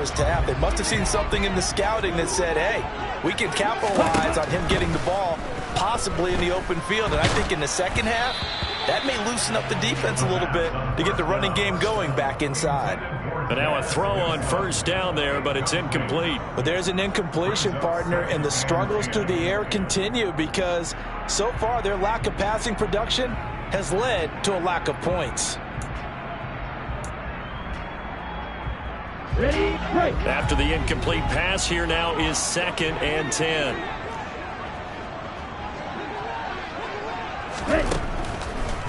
first half. They must have seen something in the scouting that said, hey, we can capitalize on him getting the ball possibly in the open field. And I think in the second half, that may loosen up the defense a little bit to get the running game going back inside. But now a throw on first down there, but it's incomplete. But there's an incompletion, partner, and the struggles through the air continue because so far their lack of passing production has led to a lack of points. Ready, break. After the incomplete pass, here now is 2nd and 10.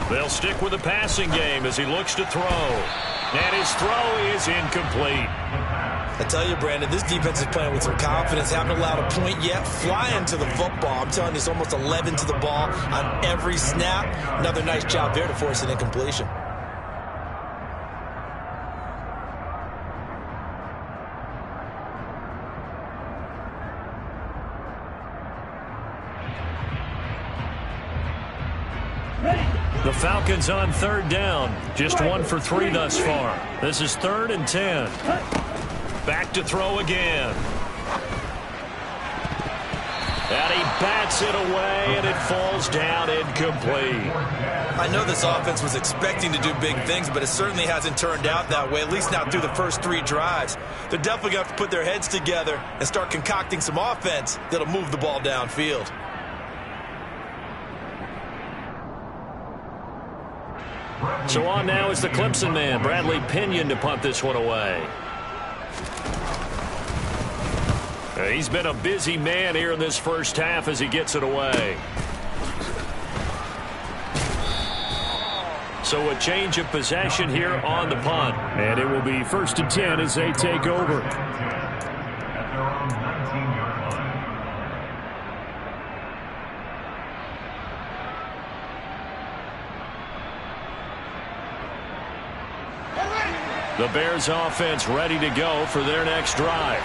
They'll stick with the passing game as he looks to throw. And his throw is incomplete. I tell you, Brandon, this defense is playing with some confidence. Haven't allowed a point yet. Flying to the football. I'm telling you, it's almost 11 to the ball on every snap. Another nice job there to force an incompletion. The Falcons on 3rd down. Just 1 for 3 thus far. This is 3rd and 10. Back to throw again. And he bats it away, and it falls down incomplete. I know this offense was expecting to do big things, but it certainly hasn't turned out that way, at least not through the first 3 drives. They're definitely going to have to put their heads together and start concocting some offense that'll move the ball downfield. So on now is the Clemson man, Bradley Pinion, to punt this one away. He's been a busy man here in this first half as he gets it away. So a change of possession here on the punt. And it will be 1st and 10 as they take over. The Bears offense ready to go for their next drive.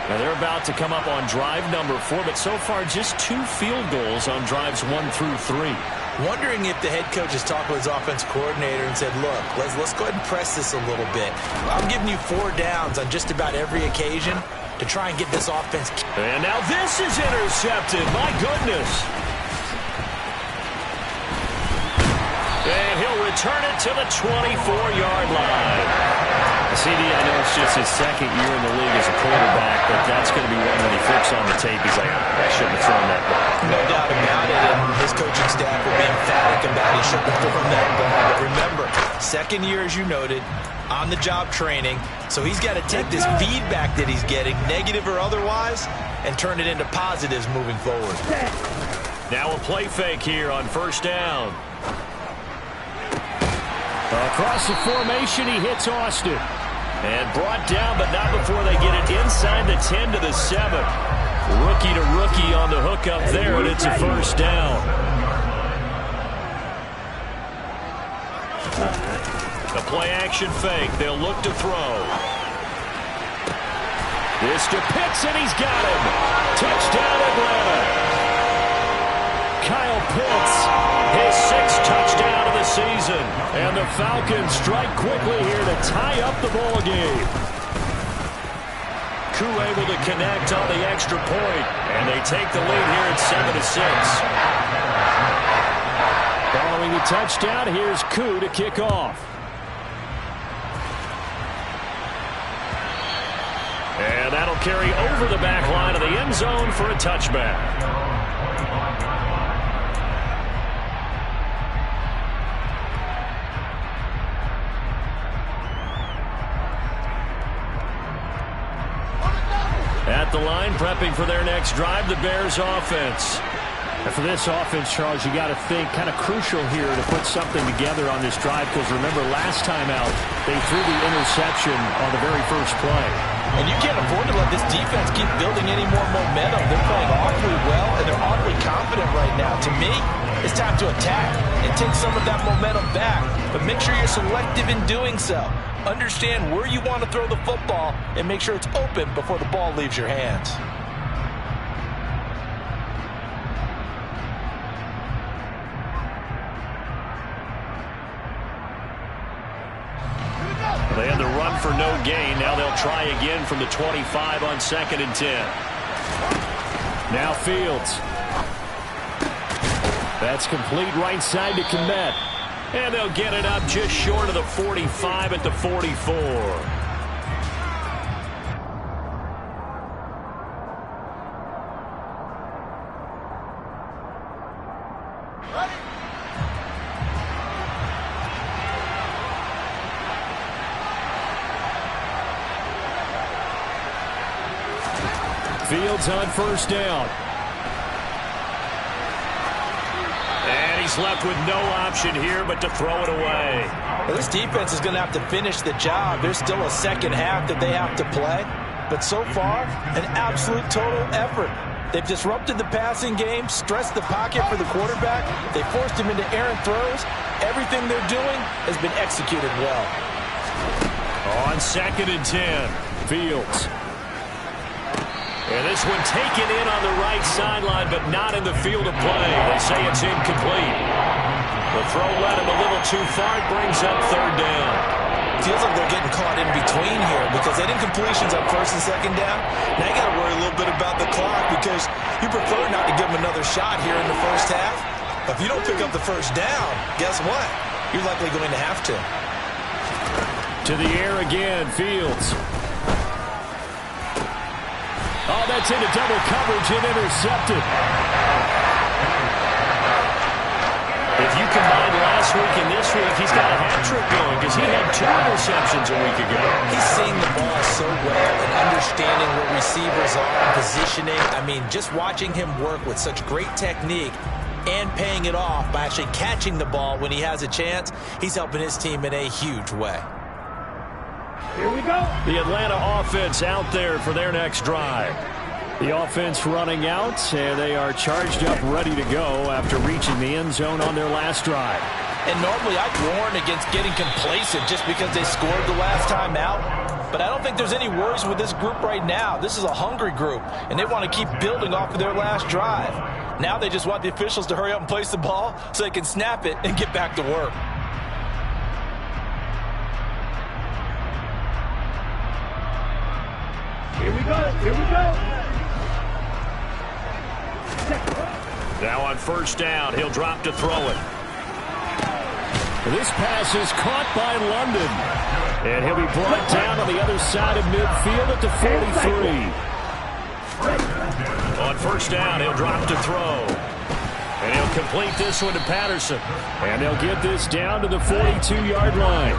Now they're about to come up on drive number 4, but so far just 2 field goals on drives 1 through 3. Wondering if the head coach has talked with his offense coordinator and said, look, let's go ahead and press this a little bit. I'm giving you 4 downs on just about every occasion to try and get this offense. And now this is intercepted. My goodness. And he'll return it to the 24-yard line. CD, I know it's just his 2nd year in the league as a quarterback, but that's going to be one when he flips on the tape. He's like, I shouldn't have thrown that ball. No doubt about it, and his coaching staff will be emphatic about he shouldn't have thrown that ball. But remember, 2nd year, as you noted, on-the-job training, so he's got to take this feedback that he's getting, negative or otherwise, and turn it into positives moving forward. Now a play fake here on 1st down. Across the formation, he hits Austin. And brought down, but not before they get it inside the 10 to the 7. Rookie to rookie on the hook up there, and it's a 1st down. The play action fake. They'll look to throw. This to Pitts, and he's got him. Touchdown, Atlanta. Kyle Pitts, his 6th touchdown of the season. And the Falcons strike quickly here to tie up the ball game. Koo able to connect on the extra point, and they take the lead here at 7-6. Following the touchdown, here's Koo to kick off. And that'll carry over the back line of the end zone for a touchback. At the line, prepping for their next drive, the Bears offense. And for this offense, Charles, you got to think kind of crucial here to put something together on this drive, because remember last time out, they threw the interception on the very first play. And you can't afford to let this defense keep building any more momentum. They're playing awfully well, and they're awfully confident right now. To me, it's time to attack and take some of that momentum back, but make sure you're selective in doing so. Understand where you want to throw the football and make sure it's open before the ball leaves your hands. They had the run for for no gain. Now they'll try again from the 25 on 2nd and 10. Now Fields. That's complete right side to Kmet. And they'll get it up just short of the 45 at the 44. Fields on 1st down. And he's left with no option here but to throw it away. Well, this defense is going to have to finish the job. There's still a second half that they have to play. But so far, an absolute total effort. They've disrupted the passing game, stressed the pocket for the quarterback. They forced him into errant throws. Everything they're doing has been executed well. On 2nd and 10, Fields. And this one taken in on the right sideline, but not in the field of play. They say it's incomplete. The throw led him a little too far. It brings up 3rd down. Feels like they're getting caught in between here because they had incompletions on 1st and 2nd down. Now you got to worry a little bit about the clock because you prefer not to give them another shot here in the 1st half. If you don't pick up the 1st down, guess what? You're likely going to have to. To the air again, Fields. Oh, that's into double coverage and intercepted. If you combine last week and this week, he's got a hat trick going because he had 2 interceptions a week ago. He's seeing the ball so well and understanding where receivers are and positioning. I mean, just watching him work with such great technique and paying it off by actually catching the ball when he has a chance, he's helping his team in a huge way. Here we go. The Atlanta offense out there for their next drive. The offense running out, and they are charged up, ready to go after reaching the end zone on their last drive. And normally I'd warn against getting complacent just because they scored the last time out. But I don't think there's any worries with this group right now. This is a hungry group, and they want to keep building off of their last drive. Now they just want the officials to hurry up and place the ball so they can snap it and get back to work. Here we go. Here we go. Now on 1st down, he'll drop to throw it. This pass is caught by London. And he'll be brought down on the other side of midfield at the 43. On 1st down, he'll drop to throw. And he'll complete this one to Patterson. And they'll get this down to the 42-yard line.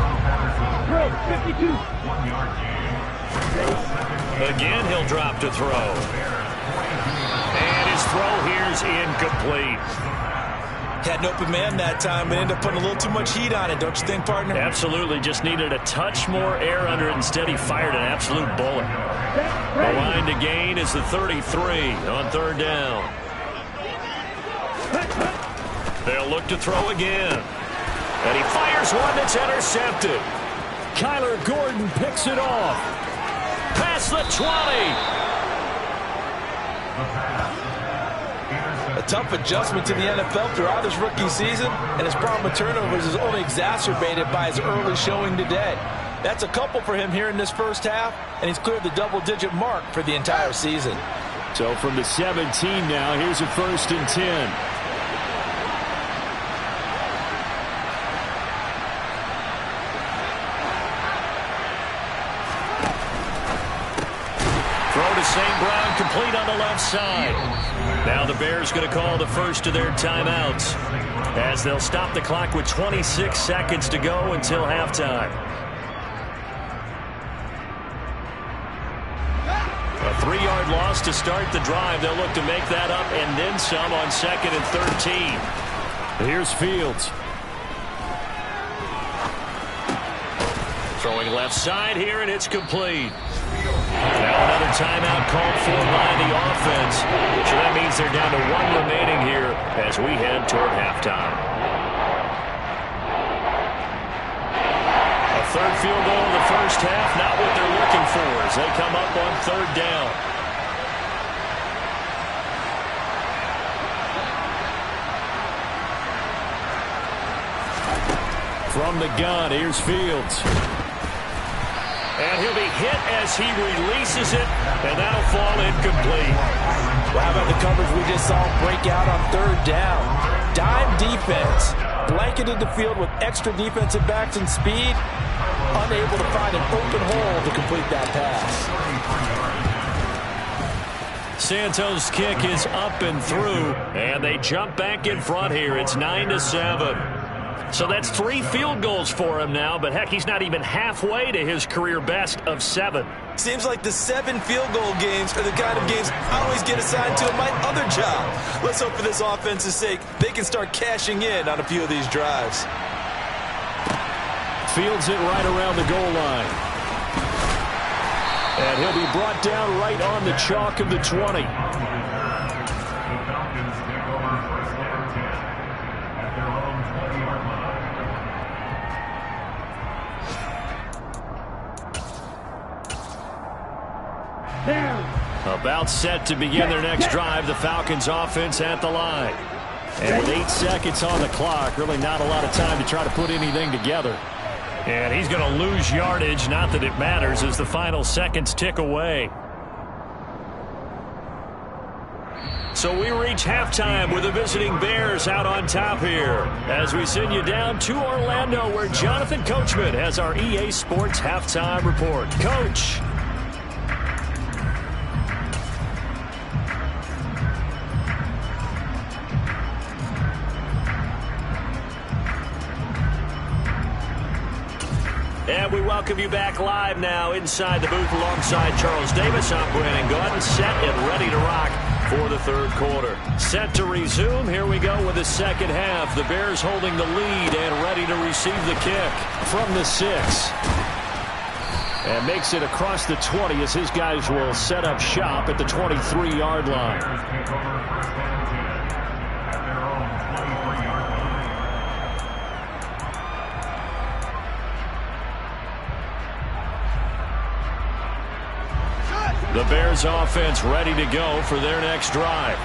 52. 1 yard gain. Again, he'll drop to throw. And his throw here's incomplete. Had an open man that time, but ended up putting a little too much heat on it, don't you think, partner? Absolutely. Just needed a touch more air under it. Instead, he fired an absolute bullet. The line to gain is the 33 on 3rd down. They'll look to throw again. And he fires one that's intercepted. Kyler Gordon picks it off. Past the 20. A tough adjustment to the NFL throughout his rookie season, and his problem with turnovers is only exacerbated by his early showing today. That's a couple for him here in this 1st half, and he's cleared the double-digit mark for the entire season. So from the 17 now, here's a 1st and 10. St. Brown complete on the left side. Now the Bears going to call the first of their timeouts as they'll stop the clock with 26 seconds to go until halftime. A 3-yard loss to start the drive. They'll look to make that up and then some on 2nd and 13. Here's Fields. Throwing left side here, and it's complete. Now another timeout called for by the offense. So that means they're down to 1 remaining here as we head toward halftime. A 3rd field goal in the 1st half, not what they're looking for as they come up on 3rd down. From the gun, here's Fields. And he'll be hit as he releases it, and that'll fall incomplete. Well, how about the coverage we just saw break out on third down? Dime defense, blanketed the field with extra defensive backs and speed, unable to find an open hole to complete that pass. Santos' kick is up and through, and they jump back in front here. It's 9-7. So that's 3 field goals for him now, but heck, he's not even halfway to his career best of 7. Seems like the 7 field goal games are the kind of games I always get assigned to in my other job. Let's hope for this offense's sake they can start cashing in on a few of these drives. Fields it right around the goal line. And he'll be brought down right on the chalk of the 20. About set to begin their next drive, the Falcons offense at the line. And with 8 seconds on the clock, really not a lot of time to try to put anything together. And he's going to lose yardage, not that it matters, as the final seconds tick away. So we reach halftime with the visiting Bears out on top here, as we send you down to Orlando, where Jonathan Coachman has our EA Sports halftime report. Coach. And we welcome you back live now inside the booth alongside Charles Davis. I'm Brandon Gaudin, set and ready to rock for the third quarter. Set to resume. Here we go with the second half. The Bears holding the lead and ready to receive the kick from the 6. And makes it across the 20 as his guys will set up shop at the 23-yard line. The Bears offense ready to go for their next drive.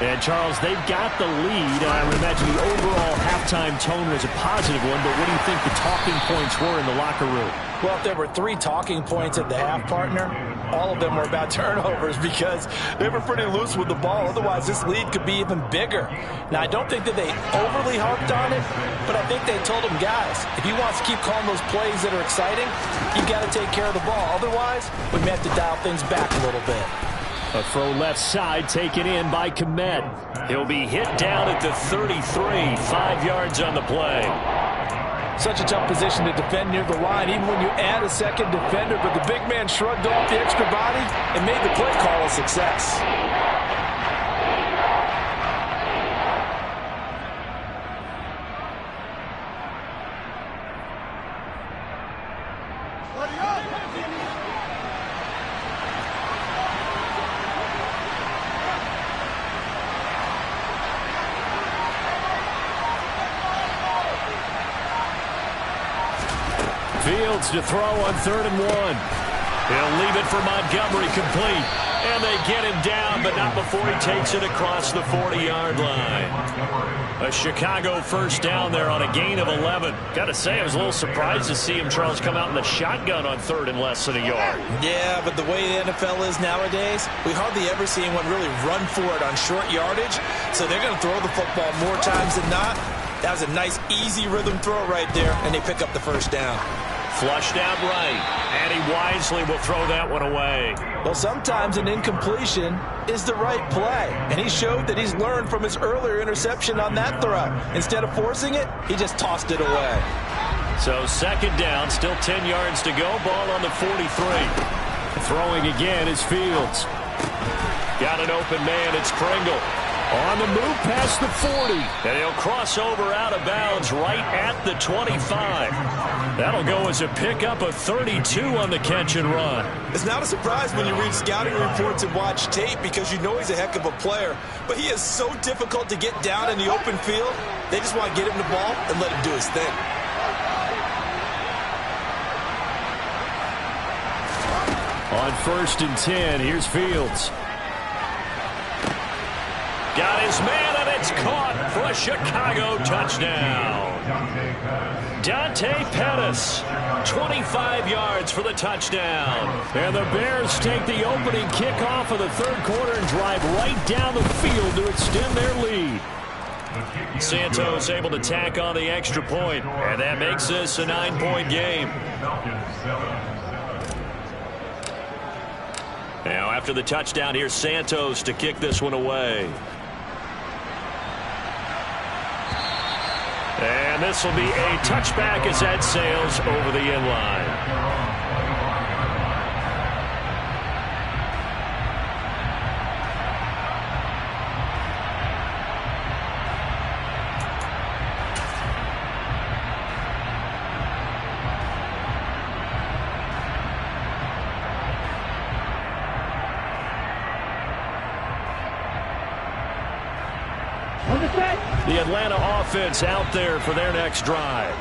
And, Charles, they've got the lead. I would imagine the overall halftime tone was a positive one, but what do you think the talking points were in the locker room? Well, if there were 3 talking points at the half, partner, all of them were about turnovers because they were pretty loose with the ball. Otherwise, this lead could be even bigger. Now, I don't think that they overly harped on it, but I think they told him, guys, if he wants to keep calling those plays that are exciting, you've got to take care of the ball. Otherwise, we may have to dial things back a little bit. A throw left side taken in by Kmet. He'll be hit down at the 33, 5 yards on the play. Such a tough position to defend near the line, even when you add a second defender, but the big man shrugged off the extra body and made the play call a success. Fields to throw on 3rd and 1. He'll leave it for Montgomery, complete. And they get him down, but not before he takes it across the 40-yard line. A Chicago first down there on a gain of 11. Got to say, I was a little surprised to see him, Charles, come out in the shotgun on 3rd and less than a yard. Yeah, but the way the NFL is nowadays, we hardly ever see anyone really run for it on short yardage. So they're going to throw the football more times than not. That was a nice, easy rhythm throw right there, and they pick up the first down. Flushed out right, and he wisely will throw that one away. Well, sometimes an incompletion is the right play, and he showed that he's learned from his earlier interception on that throw. Instead of forcing it, he just tossed it away. So second down, still 10 yards to go, ball on the 43. Throwing again is Fields. Got an open man, it's Pringle. On the move past the 40. And he'll cross over out of bounds right at the 25. That'll go as a pickup of 32 on the catch and run. It's not a surprise when you read scouting reports and watch tape because you know he's a heck of a player. But he is so difficult to get down in the open field. They just want to get him the ball and let him do his thing. On 1st and 10, here's Fields. Got his man, and It's caught for a Chicago touchdown. Dante Pettis, 25 yards for the touchdown. And the Bears take the opening kickoff of the third quarter and drive right down the field to extend their lead. Santos able to tack on the extra point, and that makes this a 9-point game. Now, after the touchdown, here's Santos to kick this one away. And this will be a touchback as that sails over the end line. The Atlanta offense out there for their next drive.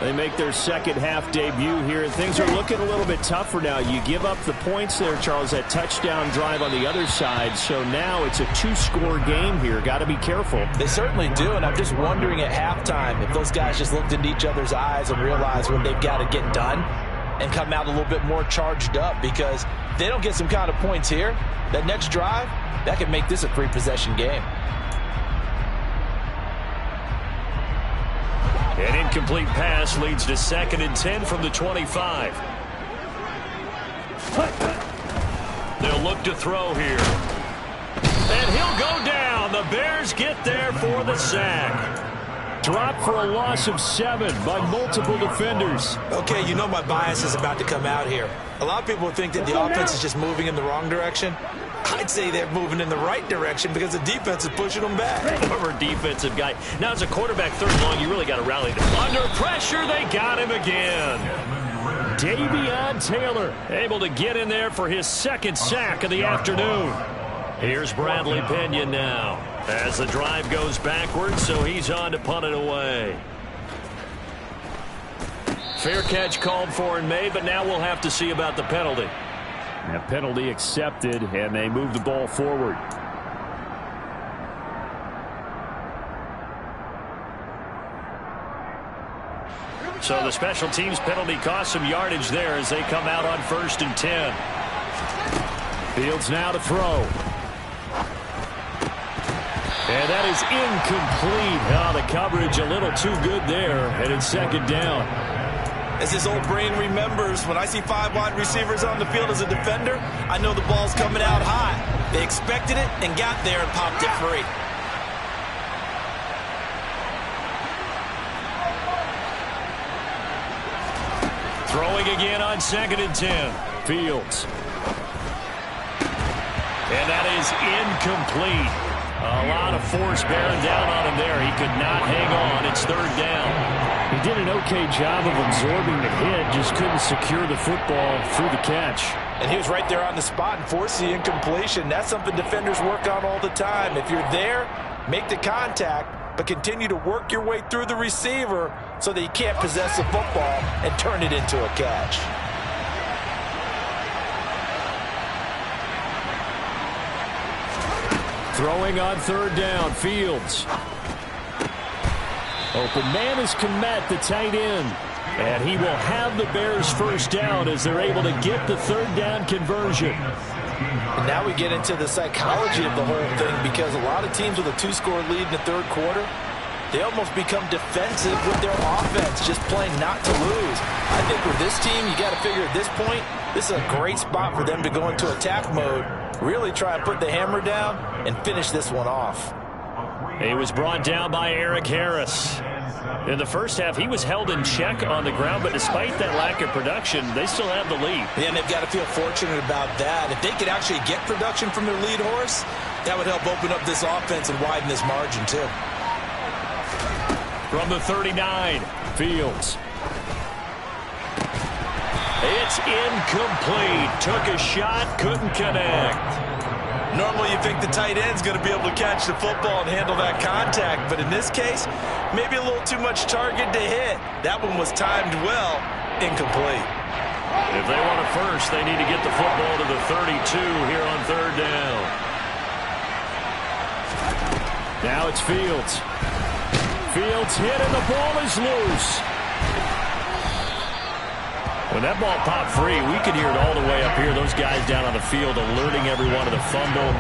They make their second half debut here, and things are looking a little bit tougher now. You give up the points there, Charles, that touchdown drive on the other side. So now it's a 2-score game here. Got to be careful. They certainly do, and I'm just wondering at halftime if those guys just looked into each other's eyes and realized what they've got to get done and come out a little bit more charged up, because if they don't get some kind of points here, that next drive, that could make this a 3-possession game. An incomplete pass leads to 2nd and 10 from the 25. They'll look to throw here. And he'll go down. The Bears get there for the sack. Dropped for a loss of 7 by multiple defenders. Okay, you know my bias is about to come out here. A lot of people think that the offense is just moving in the wrong direction. I'd say they're moving in the right direction because the defense is pushing them back. Former defensive guy. Now, as a quarterback, 3rd and long, you really got to rally them. Under pressure, they got him again. Davion Taylor able to get in there for his 2nd sack of the afternoon. Here's Bradley Pinion now as the drive goes backwards, so he's on to punt it away. Fair catch called for and made, but now we'll have to see about the penalty. A penalty accepted, and they move the ball forward. So the special teams penalty cost some yardage there as they come out on 1st and 10. Fields now to throw. And that is incomplete. Oh, the coverage a little too good there, and it's 2nd down. As his old brain remembers, when I see 5 wide receivers on the field as a defender, I know the ball's coming out high. They expected it and got there and popped it free. Throwing again on 2nd and 10. Fields. And that is incomplete. A lot of force bearing down on him there. He could not hang on. It's 3rd down. He did an okay job of absorbing the hit, just couldn't secure the football through the catch. And he was right there on the spot and forced the incompletion. That's something defenders work on all the time. If you're there, make the contact, but continue to work your way through the receiver so that you can't possess the football and turn it into a catch. Throwing on 3rd down, Fields. Open man is Kmet, the tight end. And he will have the Bears 1st down as they're able to get the 3rd down conversion. And now we get into the psychology of the whole thing, because a lot of teams with a 2-score lead in the 3rd quarter, they almost become defensive with their offense, just playing not to lose. I think with this team, you got to figure at this point, this is a great spot for them to go into attack mode, really try and put the hammer down and finish this one off. He was brought down by Eric Harris. In the first half, he was held in check on the ground, but despite that lack of production, they still have the lead. Yeah, and they've got to feel fortunate about that. If they could actually get production from their lead horse, that would help open up this offense and widen this margin, too. From the 39, Fields. It's incomplete. Took a shot, couldn't connect. Normally you think the tight end's going to be able to catch the football and handle that contact, but in this case, maybe a little too much target to hit. That one was timed well, incomplete. If they want a first, they need to get the football to the 32 here on 3rd down. Now it's Fields. Fields hit and the ball is loose. When that ball popped free, we could hear it all the way up here. Those guys down on the field alerting everyone of the fumble.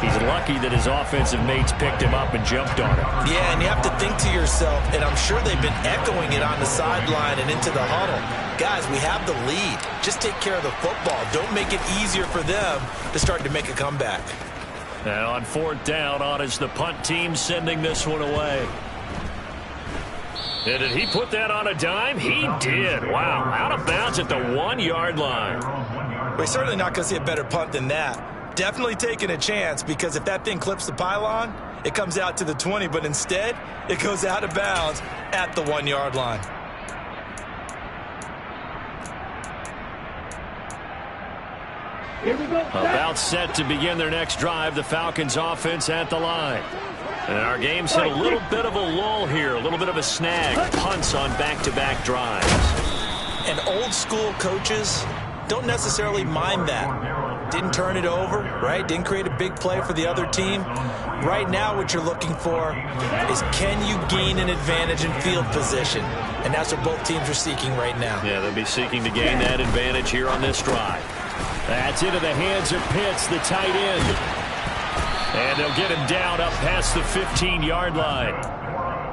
He's lucky that his offensive mates picked him up and jumped on him. Yeah, and you have to think to yourself, and I'm sure they've been echoing it on the sideline and into the huddle. Guys, we have the lead. Just take care of the football. Don't make it easier for them to start to make a comeback. Now on 4th down, on is the punt team sending this one away. And did he put that on a dime? He did. Wow, out of bounds at the 1-yard line. We're certainly not going to see a better punt than that. Definitely taking a chance, because if that thing clips the pylon, it comes out to the 20, but instead it goes out of bounds at the 1-yard line. Here we go. About set to begin their next drive, the Falcons offense at the line. And our game's hit a little bit of a lull here, a little bit of a snag. Punts on back-to-back drives. And old school coaches don't necessarily mind that. Didn't turn it over, right? Didn't create a big play for the other team. Right now what you're looking for is, can you gain an advantage in field position? And that's what both teams are seeking right now. Yeah, they'll be seeking to gain that advantage here on this drive. That's into the hands of Pitts, the tight end. And they'll get him down up past the 15-yard line.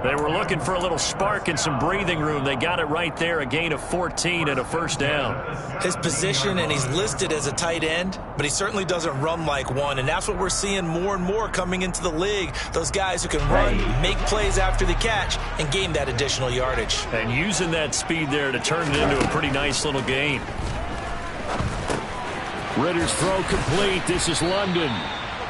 They were looking for a little spark and some breathing room. They got it right there, a gain of 14 and a first down. His position, and he's listed as a tight end, but he certainly doesn't run like one, and that's what we're seeing more and more coming into the league. Those guys who can run, make plays after the catch, and gain that additional yardage. And using that speed there to turn it into a pretty nice little gain. Ritter's throw complete. This is London.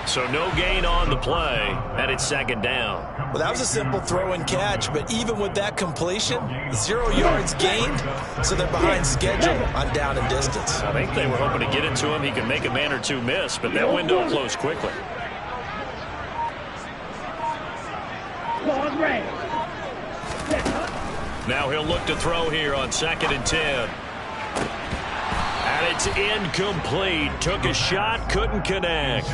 So no gain on the play, and it's 2nd down. Well, that was a simple throw and catch, but even with that completion, 0 yards gained, so they're behind schedule on down and distance. I think they were hoping to get it to him. He could make a man or two miss, but that window closed quickly. Now he'll look to throw here on 2nd and 10. And it's incomplete. Took a shot, couldn't connect.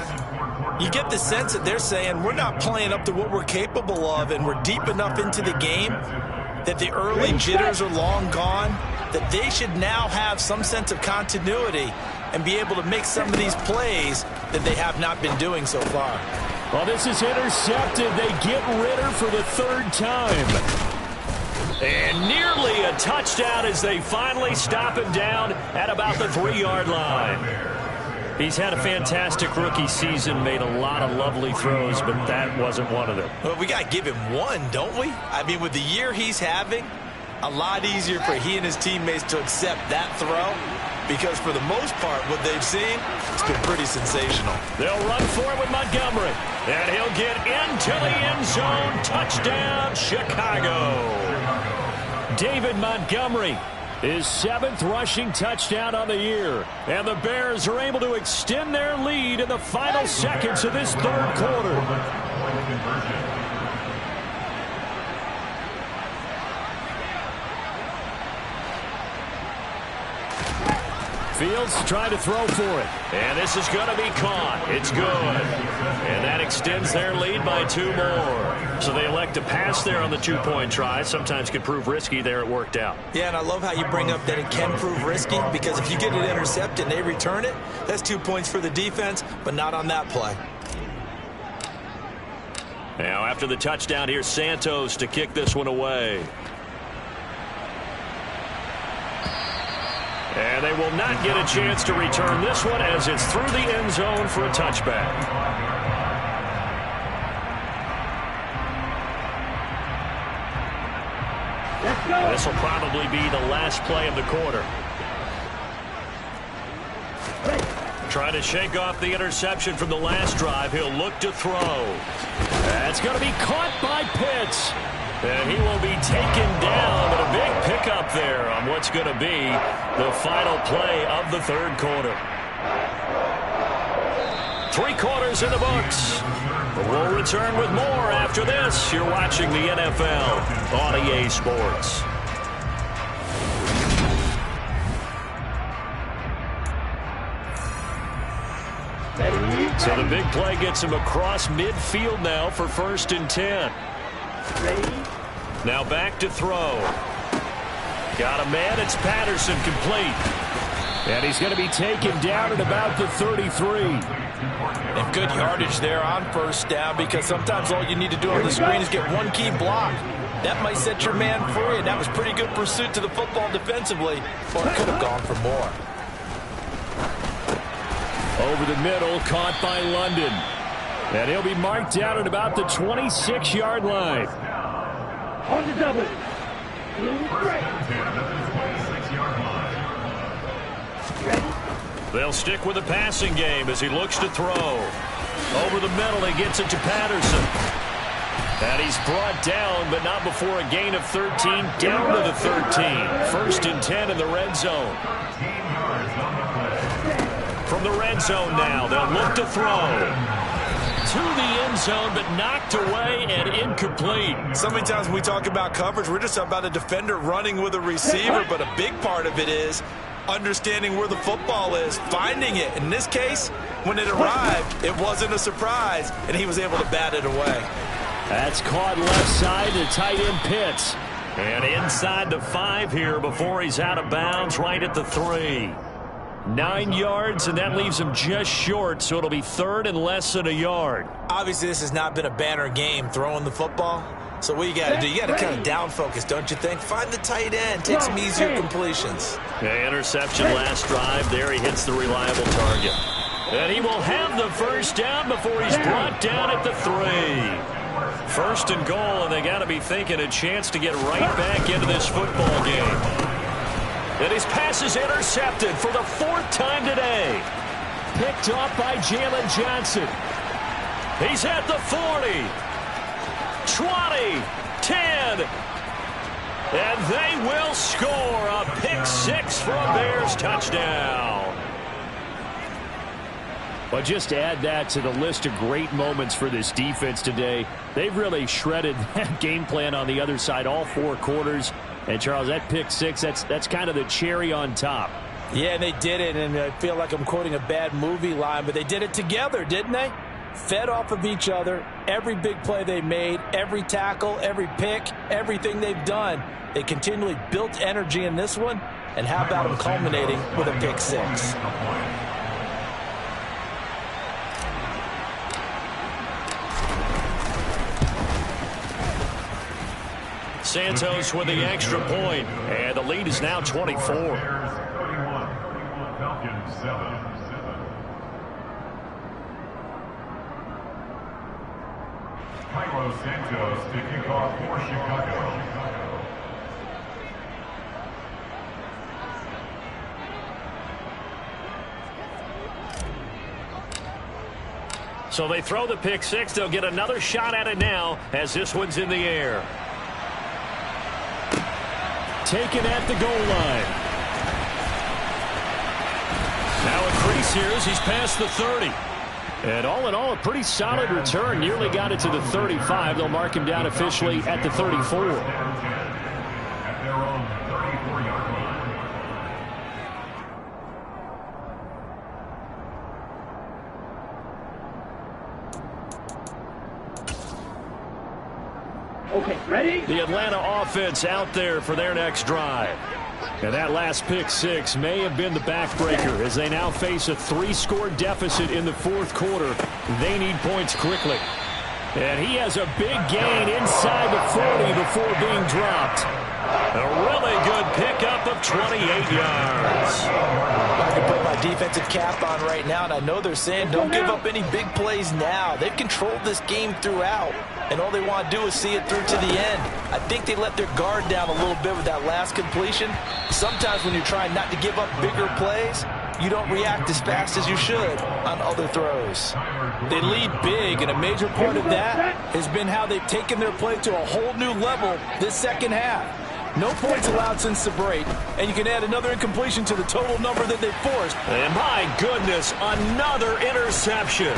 You get the sense that they're saying we're not playing up to what we're capable of, and we're deep enough into the game that the early jitters are long gone, that they should now have some sense of continuity and be able to make some of these plays that they have not been doing so far. Well, this is intercepted. They get Ridder for the 3rd time. And nearly a touchdown as they finally stop him down at about the 3-yard line. He's had a fantastic rookie season, made a lot of lovely throws, but that wasn't one of them. Well, we got to give him one, don't we? I mean, with the year he's having, a lot easier for he and his teammates to accept that throw, because for the most part, what they've seen, it's been pretty sensational. They'll run for it with Montgomery, and he'll get into the end zone. Touchdown, Chicago. David Montgomery, his 7th rushing touchdown on the year. And the Bears are able to extend their lead in the final seconds of this 3rd quarter. Fields trying to throw for it. And this is going to be caught. It's good. And that extends their lead by 2 more. So they elect to pass there on the 2-point try. Sometimes could prove risky. There it worked out. Yeah, and I love how you bring up that it can prove risky, because if you get it intercepted and they return it, that's 2 points for the defense, but not on that play. Now after the touchdown, here's Santos to kick this one away. And they will not get a chance to return this one as it's through the end zone for a touchback. This will probably be the last play of the quarter. Trying to shake off the interception from the last drive. He'll look to throw. That's going to be caught by Pitts. And he will be taken down, but a big pickup there on what's going to be the final play of the 3rd quarter. 3 quarters in the books. We'll return with more after this. You're watching the NFL on EA Sports. So the big play gets him across midfield now for 1st and 10. Now back to throw. Got a man. It's Patterson, complete. And he's going to be taken down at about the 33. And good yardage there on 1st down, because sometimes all you need to do on the screen is get one key block. That might set your man free, and that was pretty good pursuit to the football defensively, or it could have gone for more. Over the middle, caught by London. And he'll be marked down at about the 26-yard line. On the double. They'll stick with the passing game as he looks to throw. Over the middle, he gets it to Patterson. And he's brought down, but not before a gain of 13, down to the 13. 1st and 10 in the red zone. From the red zone now, they'll look to throw. To the end zone, but knocked away and incomplete. So many times when we talk about coverage, we're just about a defender running with a receiver, but a big part of it is understanding where the football is, finding it. In this case, when it arrived, it wasn't a surprise, and he was able to bat it away. That's caught left side to tight end Pitts. And inside the 5 here before he's out of bounds, right at the 3. 9 yards, and that leaves him just short, so it'll be 3rd and less than a yard. Obviously, this has not been a banner game throwing the football. So what you got to do, you got to kind of down focus, don't you think? Find the tight end, take some easier completions. Yeah, interception last drive. There he hits the reliable target. And he will have the 1st down before he's brought down at the 3. 1st and goal, and they got to be thinking a chance to get right back into this football game. And his pass is intercepted for the 4th time today. Picked off by Jalen Johnson. He's at the 40. 20. 10. And they will score a pick 6 for a Bears touchdown. But just to add that to the list of great moments for this defense today, they've really shredded that game plan on the other side all 4 quarters. And, Charles, that pick 6, that's kind of the cherry on top. Yeah, they did it, and I feel like I'm quoting a bad movie line, but they did it together, didn't they? Fed off of each other, every big play they made, every tackle, every pick, everything they've done. They continually built energy in this one, and how about them culminating with a pick 6? Santos with the extra point, and the lead is now 24. Cairo Santos to kick off for Chicago. So they throw the pick 6. They'll get another shot at it now as this one's in the air. Taken at the goal line. Now a crease here as he's past the 30. And all in all, a pretty solid return. Nearly got it to the 35. They'll mark him down officially at the 34. At their own 34-yard line. Okay, ready? The Atlanta offense out there for their next drive. And that last pick 6 may have been the backbreaker as they now face a 3-score deficit in the 4th quarter. They need points quickly. And he has a big gain inside the 40 before being dropped. A really good pickup of 28 yards. I can put my defensive cap on right now, and I know they're saying don't give up any big plays now. They've controlled this game throughout, and all they want to do is see it through to the end. I think they let their guard down a little bit with that last completion. Sometimes when you're trying not to give up bigger plays, you don't react as fast as you should on other throws. They lead big, and a major part of that has been how they've taken their play to a whole new level this second half. No points allowed since the break, and you can add another incompletion to the total number that they forced. And my goodness, another interception.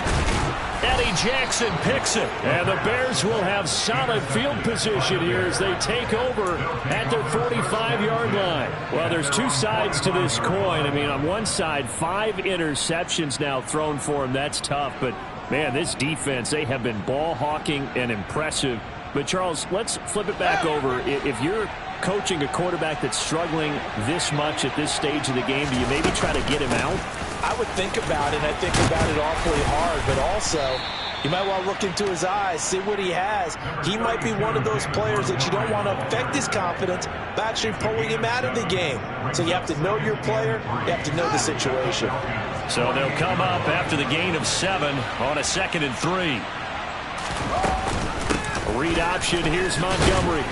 Eddie Jackson picks it. And the Bears will have solid field position here as they take over at their 45-yard line. Well, there's two sides to this coin. I mean, on one side, 5 interceptions now thrown for him. That's tough. But, man, this defense, they have been ball hawking and impressive. But, Charles, let's flip it back over. If you're coaching a quarterback that's struggling this much at this stage of the game, do you maybe try to get him out? I would think about it, and I think about it awfully hard, but also you might want to look into his eyes, see what he has. He might be one of those players that you don't want to affect his confidence by actually pulling him out of the game. So you have to know your player, you have to know the situation. So they'll come up after the gain of 7 on a 2nd and 3. A read option, here's Montgomery.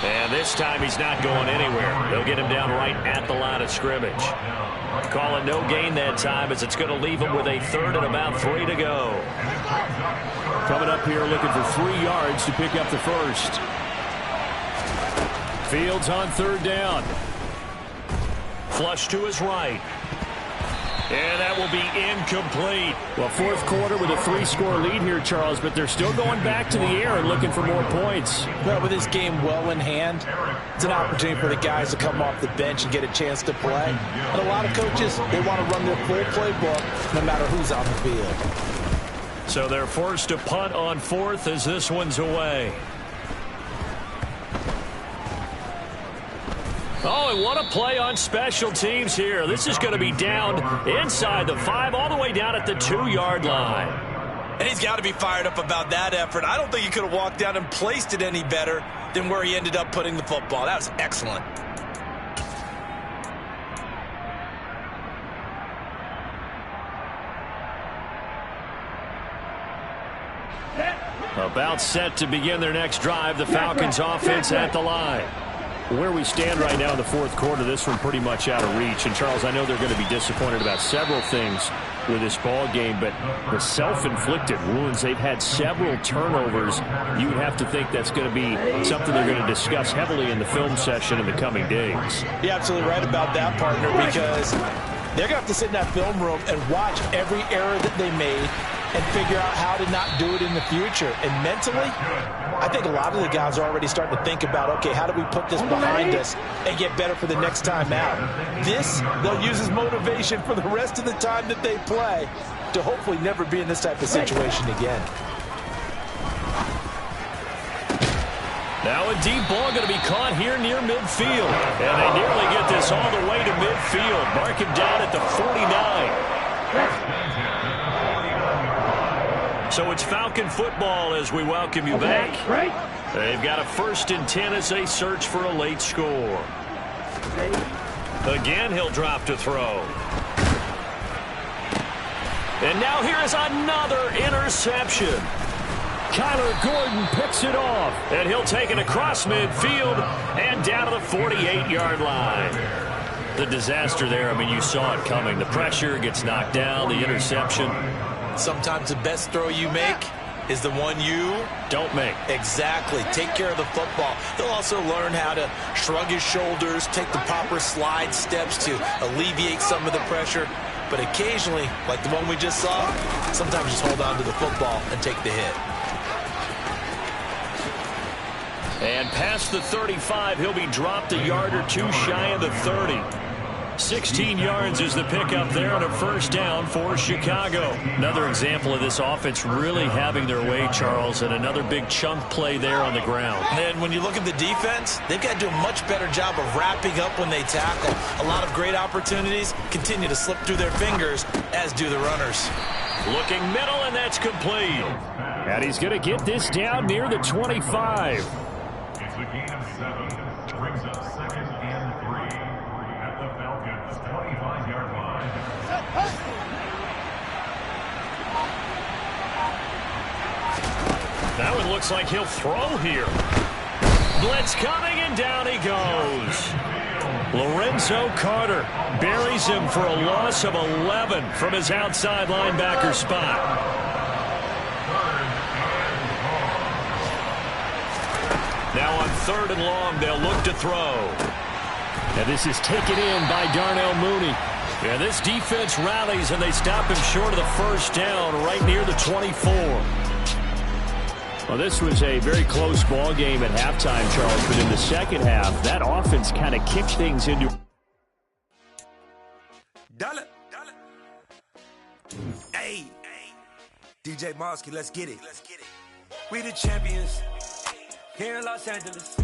And this time he's not going anywhere. They'll get him down right at the line of scrimmage. Call it no gain that time as it's going to leave him with a 3rd and about 3 to go. Coming up here looking for 3 yards to pick up the first. Fields on 3rd down. Flush to his right. And that will be incomplete. Well, 4th quarter with a 3-score lead here, Charles, but they're still going back to the air and looking for more points. Well, with this game well in hand, it's an opportunity for the guys to come off the bench and get a chance to play. And a lot of coaches, they want to run their full playbook no matter who's on the field. So they're forced to punt on 4th as this one's away. Oh, and what a play on special teams here. This is going to be down inside the 5 all the way down at the 2-yard line. And he's got to be fired up about that effort. I don't think he could have walked down and placed it any better than where he ended up putting the football. That was excellent. About set to begin their next drive. The Falcons offense at the line. Where we stand right now in the 4th quarter, this one pretty much out of reach. And, Charles, I know they're going to be disappointed about several things with this ball game, but the self-inflicted wounds, they've had several turnovers. You would have to think that's going to be something they're going to discuss heavily in the film session in the coming days. You're absolutely right about that, partner, because they're going to have to sit in that film room and watch every error that they made and figure out how to not do it in the future. And mentally, I think a lot of the guys are already starting to think about, okay, how do we put this behind us and get better for the next time out? This, they'll use as motivation for the rest of the time that they play to hopefully never be in this type of situation again. Now a deep ball going to be caught here near midfield. And they nearly get this all the way to midfield. Mark him down at the 49. So it's Falcon football as we welcome you back. They've got a 1st and 10 as they search for a late score. Again, he'll drop to throw. And now here is another interception. Kyler Gordon picks it off. And he'll take it across midfield and down to the 48-yard line. The disaster there, I mean, you saw it coming. The pressure gets knocked down, the interception. Sometimes the best throw you make is the one you don't make. Exactly. Take care of the football. They'll also learn how to shrug his shoulders, take the proper slide steps to alleviate some of the pressure. But occasionally, like the one we just saw, sometimes just hold on to the football and take the hit. And past the 35, he'll be dropped a yard or two shy of the 30. 16 yards is the pickup there on a 1st down for Chicago. Another example of this offense really having their way, Charles, and another big chunk play there on the ground. And when you look at the defense, they've got to do a much better job of wrapping up when they tackle. A lot of great opportunities continue to slip through their fingers, as do the runners. Looking middle, and that's complete. And he's going to get this down near the 25. It's a gain of 7. Brings up 2nd and 3 at the Falcons' 25-yard line. That one looks like he'll throw here. Blitz coming, and down he goes. Lorenzo Carter buries him for a loss of 11 from his outside linebacker spot. Now on 3rd and long, they'll look to throw. And this is taken in by Darnell Mooney. And this defense rallies, and they stop him short of the first down right near the 24. Well, this was a very close ball game at halftime, Charles, but in the second half, that offense kind of kicked things into... Hey, DJ Mosky, let's get it. We the champions here in Los Angeles.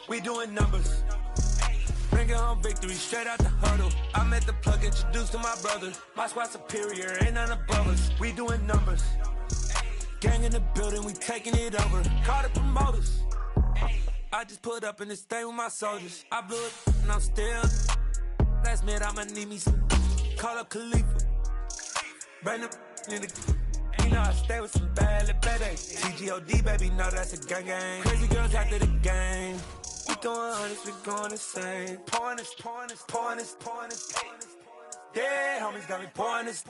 We doing numbers. Bringing home victory straight out the huddle. I'm at the plug, introduced to my brother. My squad superior, ain't none above us. We doing numbers. Gang in the building, we taking it over. Call the promoters. I just put up in this thing with my soldiers. I blew it and I'm still. Last minute I'ma need me some. Call up Khalifa. Bring them in the. You know I stay with some bad little baby. TGOD, baby, know that's a gang gang. Crazy girls after the game. We doing honest, we going insane. Pouring this. Yeah, homies got me pouring this.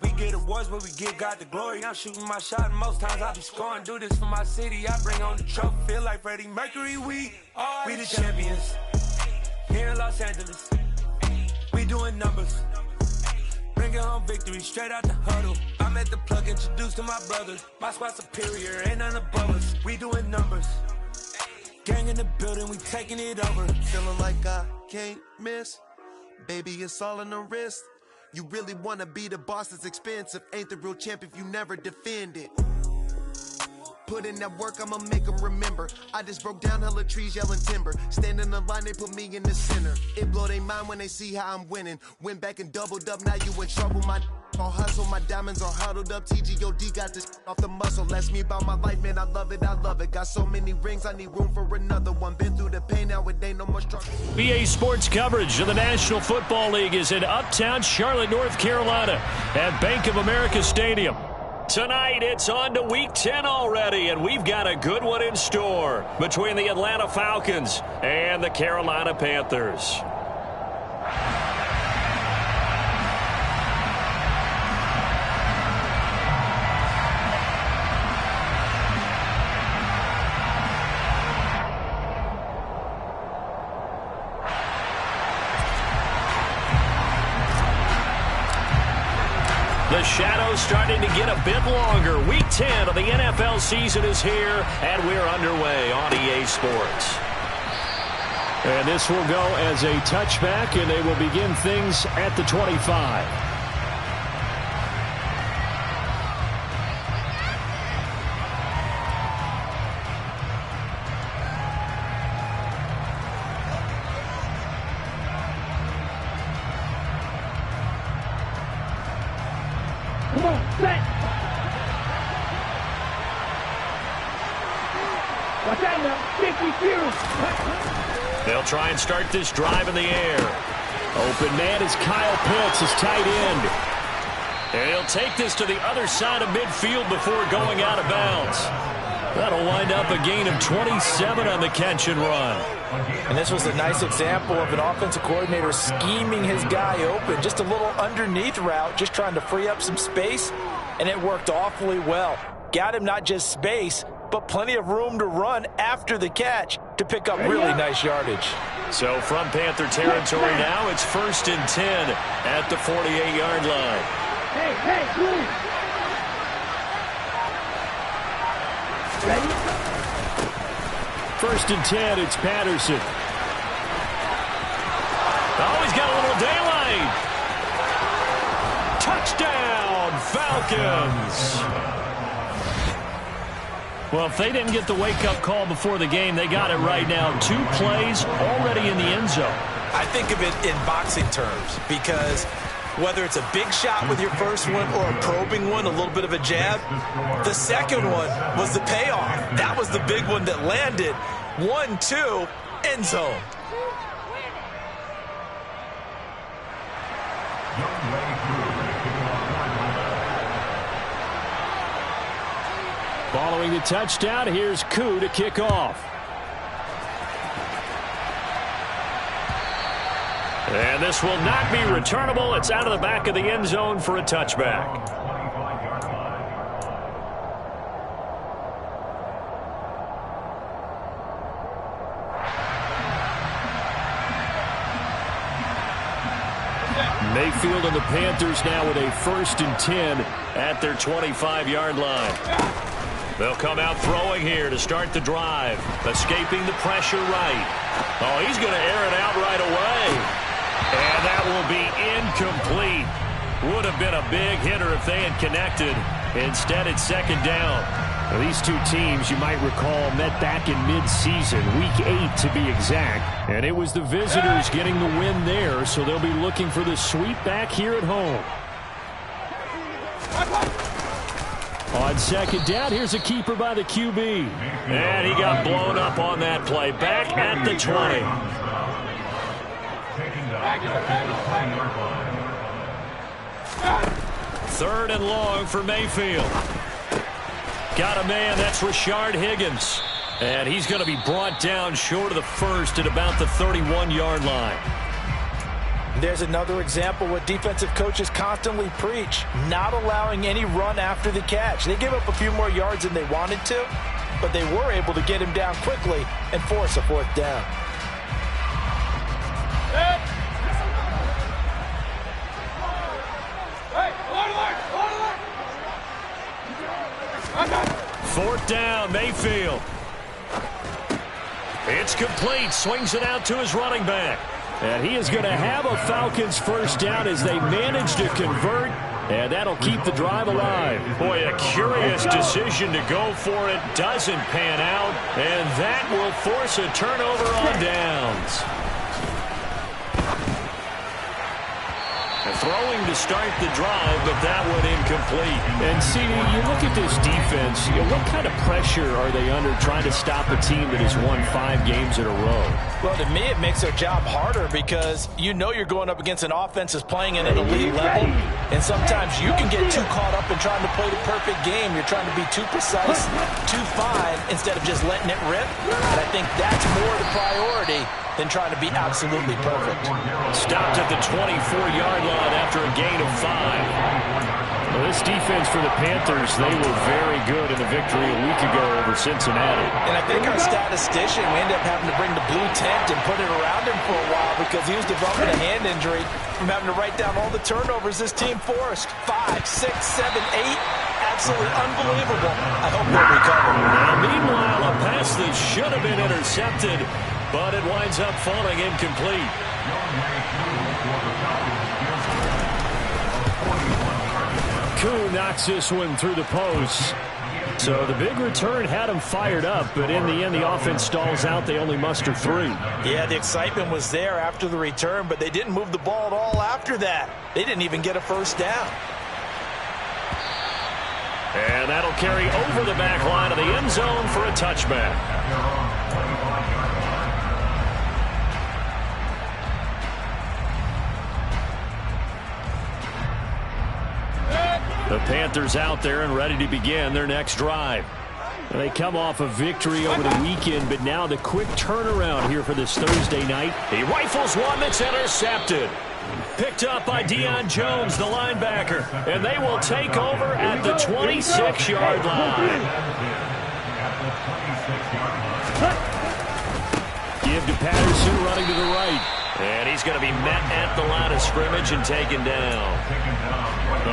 We get awards, but we give God the glory. I'm shooting my shot, and most times I be scoring. Do this for my city, I bring on the trophy. Feel like Freddie Mercury, we the champions. Here in Los Angeles, we doing numbers. Bringing home victory straight out the huddle. I'm at the plug, introduced to my brother. My squad superior, ain't none above us. We doing numbers. Gang in the building, we taking it over. Feeling like I can't miss. Baby, it's all in the wrist. You really wanna be the boss, it's expensive. Ain't the real champ if you never defend it. Put in that work, I'ma make them remember. I just broke down hella trees, yelling timber. Stand in the line, they put me in the center. It blow their mind when they see how I'm winning. Went back and doubled up, now you in trouble. My all hustle, my diamonds are huddled up. TGOD got this off the muscle. That's me about my life, man, I love it. Got so many rings, I need room for another one. Been through the pain, now it ain't no more struggle. BA Sports coverage of the National Football League is in uptown Charlotte, North Carolina at Bank of America Stadium. Tonight, it's on to Week 10 already, and we've got a good one in store between the Atlanta Falcons and the Carolina Panthers. The shadow's starting to get a bit longer. Week 10 of the NFL season is here, and we're underway on EA Sports. And this will go as a touchback, and they will begin things at the 25. Come on, set! Watch out now, 50 They'll try and start this drive in the air. Open man is Kyle Pitts, his tight end. And he'll take this to the other side of midfield before going out of bounds. That'll wind up a gain of 27 on the catch and run. And this was a nice example of an offensive coordinator scheming his guy open. Just a little underneath route, just trying to free up some space, and it worked awfully well. Got him not just space, but plenty of room to run after the catch to pick up really nice yardage. So from Panther territory now, it's 1st and 10 at the 48-yard line. Hey, move! Ready? 1st and 10, it's Patterson. Oh, he's got a little daylight. Touchdown, Falcons. Well, if they didn't get the wake-up call before the game, they got it right now. 2 plays already in the end zone. I think of it in boxing terms because whether it's a big shot with your first one or a probing one, a little bit of a jab, the second one was the payoff. That was the big one that landed. 1-2, end zone. Following the touchdown, here's Koo to kick off. And this will not be returnable. It's out of the back of the end zone for a touchback. Mayfield and the Panthers now with a 1st and 10 at their 25-yard line. They'll come out throwing here to start the drive. Escaping the pressure right. Oh, he's going to air it out right away. And that will be incomplete. Would have been a big hitter if they had connected. Instead, it's 2nd down. Now, these two teams, you might recall, met back in mid-season, Week 8 to be exact. And it was the visitors getting the win there, so they'll be looking for the sweep back here at home. On 2nd down, here's a keeper by the QB. And he got blown up on that play. Back at the 20. Third and long for Mayfield. Got a man, that's Rashard Higgins. And he's going to be brought down short of the first at about the 31-yard line. There's another example what defensive coaches constantly preach, not allowing any run after the catch. They gave up a few more yards than they wanted to, but they were able to get him down quickly and force a 4th down. Fourth down, Mayfield. It's complete. Swings it out to his running back. And he is going to have a Falcons 1st down as they manage to convert. And that'll keep the drive alive. Boy, a curious decision to go for it. Doesn't pan out. And that will force a turnover on downs. Throwing to start the drive, but that one incomplete. And, CD, you look at this defense, what kind of pressure are they under trying to stop a team that has won 5 games in a row? Well, to me, it makes their job harder because you know you're going up against an offense that's playing at an elite level, and sometimes you can get too caught up in trying to play the perfect game. You're trying to be too precise, too fine, instead of just letting it rip. And I think that's more the priority than trying to be absolutely perfect. Stopped at the 24-yard line after a gain of 5. Well, this defense for the Panthers, they were very good in the victory a week ago over Cincinnati. And I think our statistician, we ended up having to bring the blue tent and put it around him for a while because he was developing a hand injury from having to write down all the turnovers this team forced. 5, 6, 7, 8. Absolutely unbelievable. I hope they'll recover. Now, meanwhile, a pass that should have been intercepted, but it winds up falling incomplete. Koo knocks this one through the post. So the big return had him fired up, but in the end, the offense stalls out. They only muster 3. Yeah, the excitement was there after the return, but they didn't move the ball at all after that. They didn't even get a 1st down. And that'll carry over the back line of the end zone for a touchback. The Panthers out there and ready to begin their next drive. They come off a victory over the weekend, but now the quick turnaround here for this Thursday night. He rifles one that's intercepted. Picked up by Deion Jones, the linebacker. And they will take over at the 26-yard line. Give to Patterson running to the right. And he's going to be met at the line of scrimmage and taken down.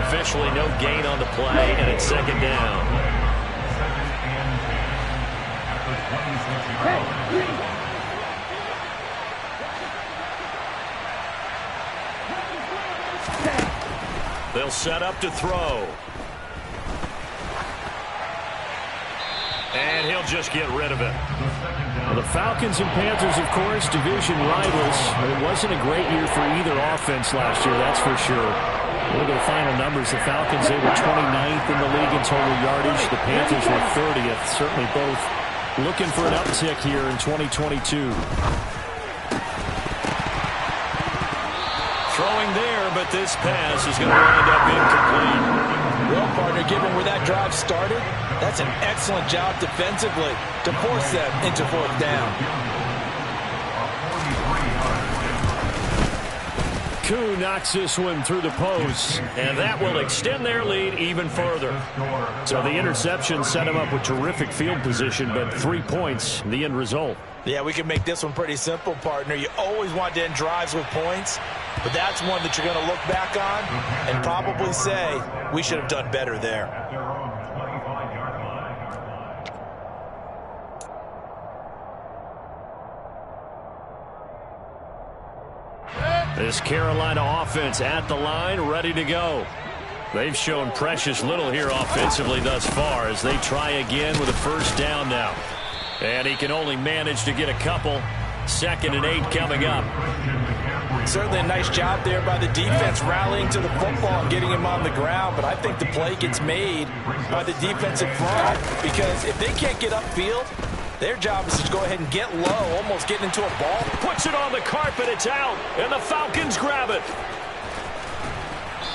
Officially no gain on the play, and it's 2nd down. They'll set up to throw. And he'll just get rid of it. Well, the Falcons and Panthers, of course, division rivals. It wasn't a great year for either offense last year, that's for sure. Look at the final numbers. The Falcons, they were 29th in the league in total yardage. The Panthers were 30th. Certainly both looking for an uptick here in 2022. Throwing there, but this pass is going to wind up incomplete. Well, partner, given where that drive started, that's an excellent job defensively to force them into 4th down. Koo knocks this one through the post, and that will extend their lead even further. So the interception set him up with terrific field position, but 3 points, the end result. Yeah, we can make this one pretty simple, partner. You always want to end drives with points, but that's one that you're going to look back on and probably say, we should have done better there. At their own 25-yard line. This Carolina offense at the line, ready to go. They've shown precious little here offensively thus far as they try again with a first down now. And he can only manage to get a couple. 2nd and 8 coming up. Certainly a nice job there by the defense rallying to the football and getting him on the ground, but I think the play gets made by the defensive front because if they can't get upfield, their job is to go ahead and get low, almost getting into a ball. Puts it on the carpet, it's out, and the Falcons grab it.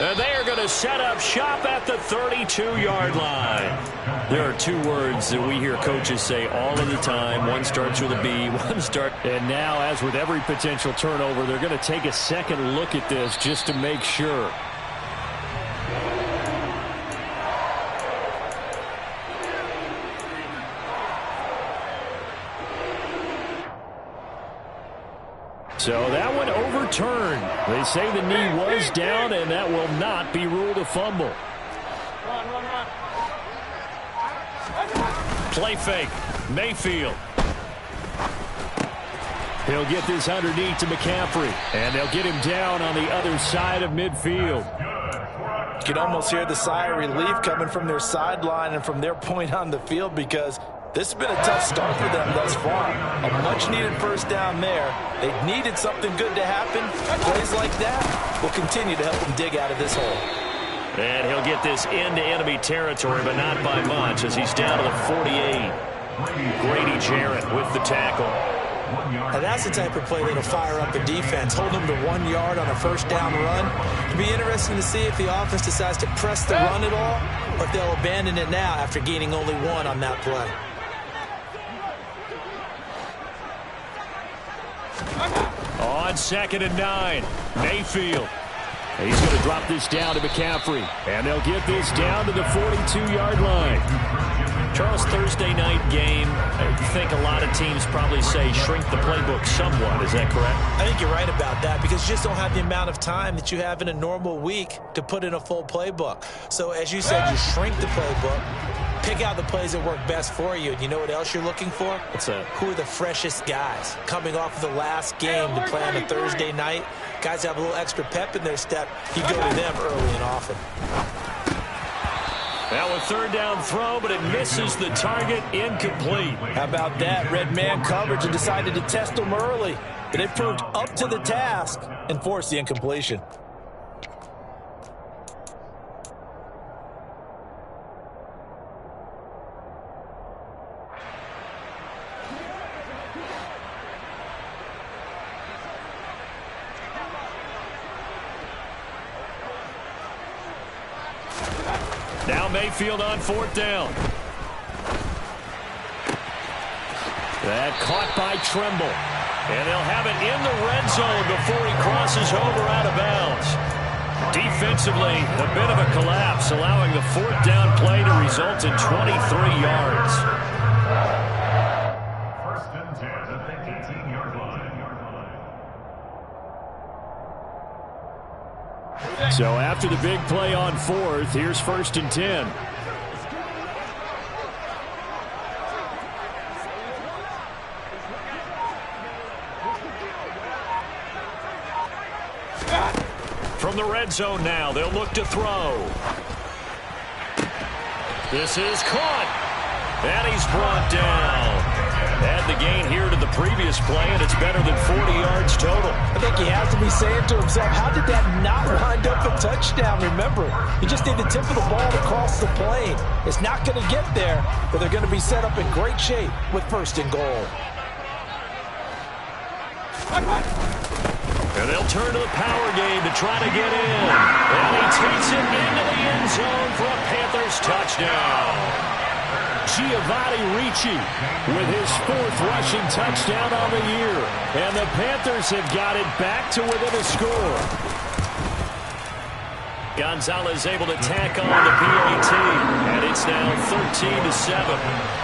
And they are going to set up shop at the 32-yard line. There are 2 words that we hear coaches say all of the time. One starts with a B, one starts. And now, as with every potential turnover, they're going to take a second look at this just to make sure. So that one overturned. They say the knee was down, and that will not be ruled a fumble. Play fake. Mayfield. He'll get this underneath to McCaffrey, and they'll get him down on the other side of midfield. You can almost hear the sigh of relief coming from their sideline and from their point on the field because this has been a tough start for them thus far. A much-needed first down there. They needed something good to happen. Plays like that will continue to help them dig out of this hole. And he'll get this into enemy territory, but not by much as he's down to the 48. Grady Jarrett with the tackle. Now that's the type of play that'll fire up the defense. Hold them to 1 yard on a first down run. It'll be interesting to see if the offense decides to press the run at all or if they'll abandon it now after gaining only 1 on that play. On 2nd and 9, Mayfield. He's going to drop this down to McCaffrey, and they'll get this down to the 42-yard line. Charles, Thursday night game, I think a lot of teams probably say shrink the playbook somewhat. Is that correct? I think you're right about that because you just don't have the amount of time that you have in a normal week to put in a full playbook. So as you said, you shrink the playbook, pick out the plays that work best for you. And you know what else you're looking for? What's that? Who are the freshest guys coming off of the last game to play on a Thursday night? Guys have a little extra pep in their step. You go to them early and often. Now a third down throw, but it misses the target, incomplete. How about that? Red man coverage and decided to test them early. But they proved up to the task and forced the incompletion. Now Mayfield on 4th down. That caught by Trimble. And they'll have it in the red zone before he crosses over out of bounds. Defensively, a bit of a collapse, allowing the 4th down play to result in 23 yards. First and 10 at the 18-yard line. So after the big play on 4th, here's 1st and 10. From the red zone now, they'll look to throw. This is caught. And he's brought down. Add the gain here to the previous play, and it's better than 40 yards total. I think he has to be saying to himself, how did that not wind up a touchdown? Remember, you just need the tip of the ball to cross the plane. It's not going to get there, but they're going to be set up in great shape with 1st and goal. And they'll turn to the power game to try to get in. And he takes it into the end zone for a Panthers touchdown. Giovanni Ricci with his 4th rushing touchdown on the year. And the Panthers have got it back to within a score. Gonzalez able to tack on the PAT. And it's now 13-7.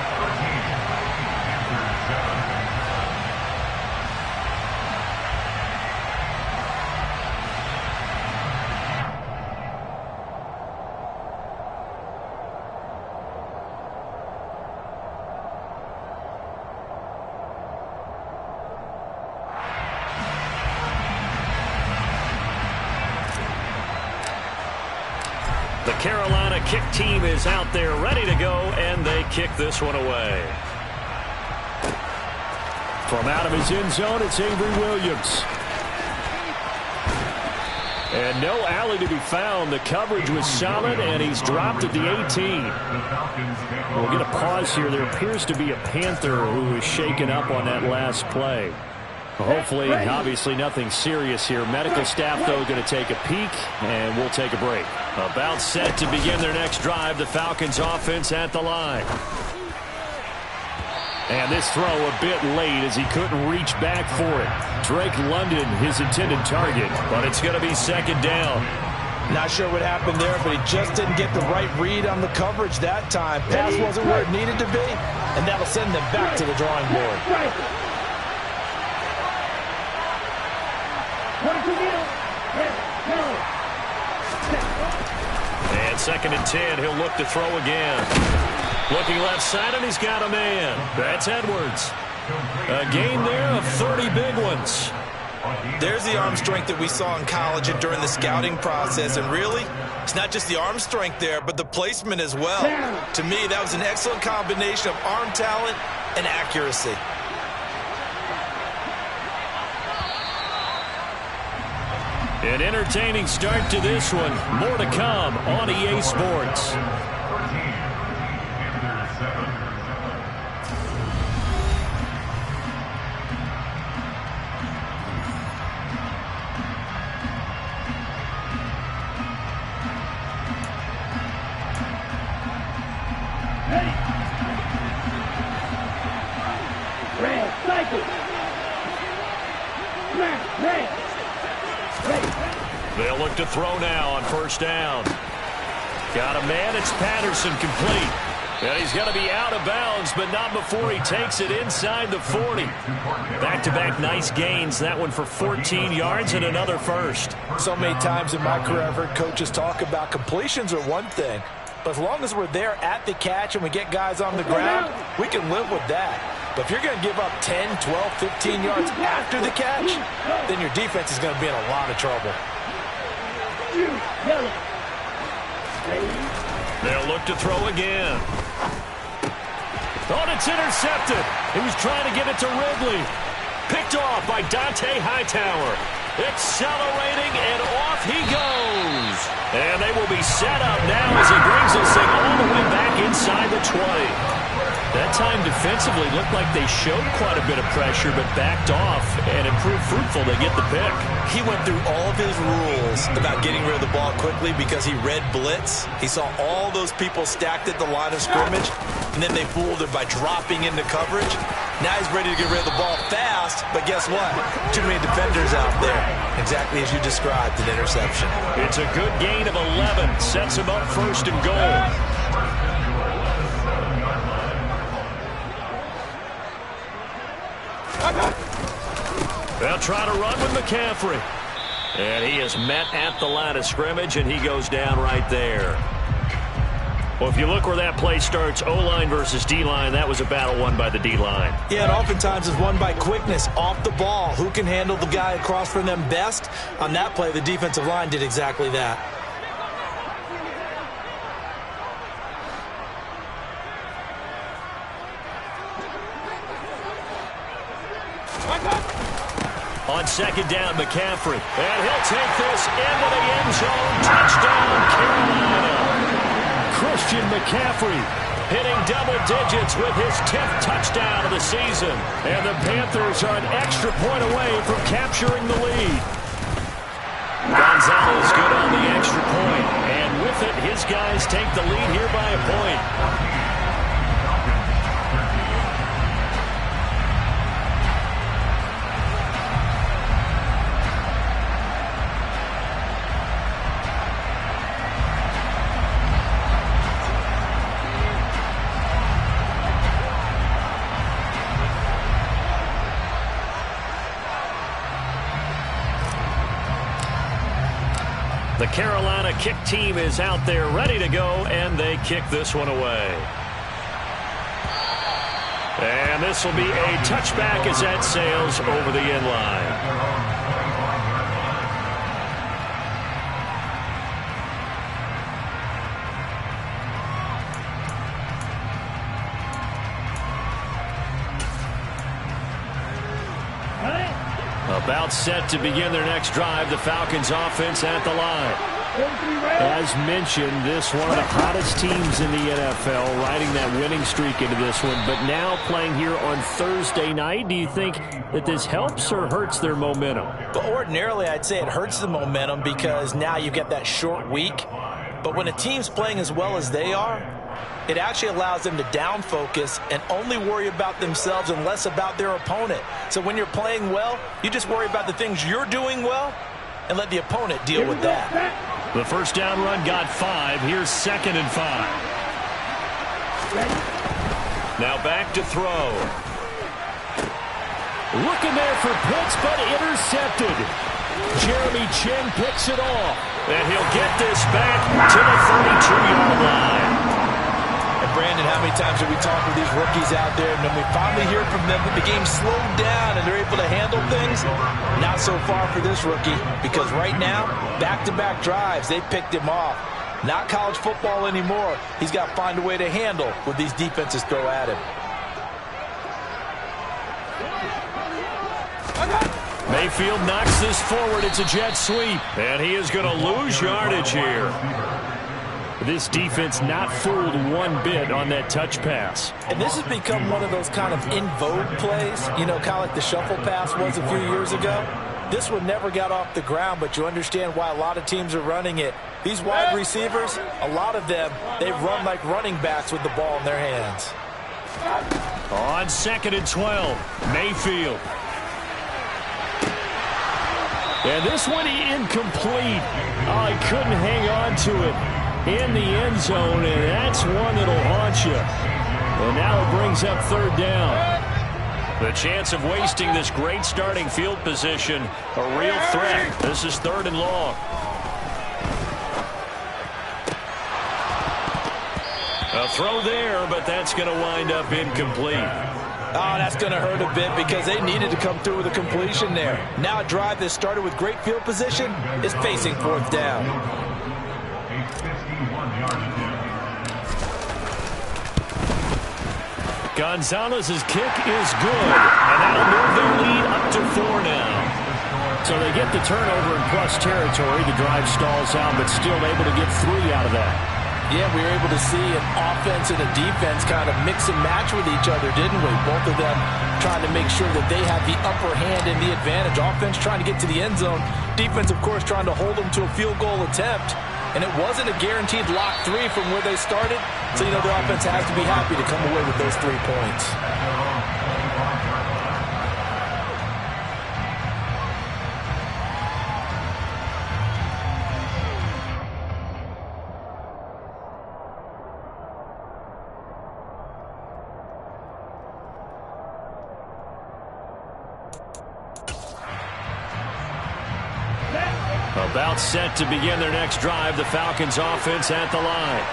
Carolina kick team is out there ready to go, and they kick this one away. From out of his end zone, it's Avery Williams. And no alley to be found. The coverage was solid, and he's dropped at the 18. We'll get a pause here. There appears to be a Panther who is shaken up on that last play. Hopefully, obviously, nothing serious here. Medical staff, though, going to take a peek, and we'll take a break. About set to begin their next drive. The Falcons offense at the line. And this throw a bit late as he couldn't reach back for it. Drake London, his intended target. But it's going to be second down. Not sure what happened there, but he just didn't get the right read on the coverage that time. Pass wasn't where it needed to be, and that'll send them back to the drawing board. And second and 10, he'll look to throw again. Looking left side, and he's got a man. That's Edwards. A gain there of 30 big ones. There's the arm strength that we saw in college and during the scouting process. And really, it's not just the arm strength there, but the placement as well. To me, that was an excellent combination of arm talent and accuracy. An entertaining start to this one. More to come on EA Sports. They'll look to throw now on first down. Got a man. It's Patterson, complete. And he's going to be out of bounds, but not before he takes it inside the 40. Back-to-back nice gains. That one for 14 yards and another first. So many times in my career, I've heard coaches talk about completions are one thing. But as long as we're there at the catch and we get guys on the ground, we can live with that. But if you're going to give up 10, 12, 15 yards after the catch, then your defense is going to be in a lot of trouble. They'll look to throw again. Oh, it's intercepted. He was trying to get it to Ridley. Picked off by Dante Hightower. Accelerating, and off he goes. And they will be set up now as he brings this thing all the way back inside the 20. That time defensively looked like they showed quite a bit of pressure, but backed off, and it proved fruitful. They get the pick. He went through all of his rules about getting rid of the ball quickly because he read blitz. He saw all those people stacked at the line of scrimmage, and then they fooled him by dropping into coverage. Now he's ready to get rid of the ball fast, but guess what? Too many defenders out there. Exactly as you described, an interception. It's a good gain of 11. Sets him up first and goal. They'll try to run with McCaffrey. And he is met at the line of scrimmage, and he goes down right there. Well, if you look where that play starts, O-line versus D-line, that was a battle won by the D-line. Yeah, and oftentimes is won by quickness off the ball. Who can handle the guy across from them best? On that play, the defensive line did exactly that. On second down, McCaffrey. And he'll take this into the end zone. Touchdown, Carolina. Christian McCaffrey hitting double digits with his 10th touchdown of the season. And the Panthers are an extra point away from capturing the lead. Gonzalez good on the extra point. And with it, his guys take the lead here by a point. The Carolina kick team is out there ready to go, and they kick this one away. And this will be a touchback as that sails over the end line. About set to begin their next drive. The Falcons offense at the line. As mentioned, this one of the hottest teams in the NFL, riding that winning streak into this one, but now playing here on Thursday night. Do you think that this helps or hurts their momentum? But ordinarily, I'd say it hurts the momentum because now you get that short week. But when a team's playing as well as they are, it actually allows them to down focus and only worry about themselves and less about their opponent. So when you're playing well, you just worry about the things you're doing well and let the opponent deal with that. The first down run got 5. Here's 2nd and 5. Now back to throw. Looking there for Pitts, but intercepted. Jeremy Chinn picks it off. And he'll get this back to the 32-yard line. And Brandon, how many times have we talked with these rookies out there, and when we finally hear from them that the game slowed down and they're able to handle things? Not so far for this rookie, because right now, back-to-back drives, they picked him off. Not college football anymore. He's got to find a way to handle what these defenses throw at him. Mayfield knocks this forward. It's a jet sweep. And he is going to lose yardage here. This defense not fooled one bit on that touch pass. And this has become one of those kind of in vogue plays, you know, kind of like the shuffle pass was a few years ago. This one never got off the ground, but you understand why a lot of teams are running it. These wide receivers, a lot of them, they run like running backs with the ball in their hands. On 2nd and 12, Mayfield. And this one incomplete. Oh, he couldn't hang on to it in the end zone, and that's one that'll haunt you. And now it brings up 3rd down. The chance of wasting this great starting field position, a real threat. This is 3rd and long. A throw there, but that's going to wind up incomplete. Oh, that's going to hurt a bit because they needed to come through with a completion there. Now a drive that started with great field position is facing 4th down. Gonzalez's kick is good, and that'll move their lead up to 4 now. So they get the turnover in plus territory. The drive stalls out, but still able to get 3 out of that. Yeah, we were able to see an offense and a defense kind of mix and match with each other, didn't we? Both of them trying to make sure that they have the upper hand and the advantage. Offense trying to get to the end zone. Defense, of course, trying to hold them to a field goal attempt. And it wasn't a guaranteed lock 3 from where they started. So, you know, the offense has to be happy to come away with those 3 points. About set to begin their next drive, the Falcons offense at the line.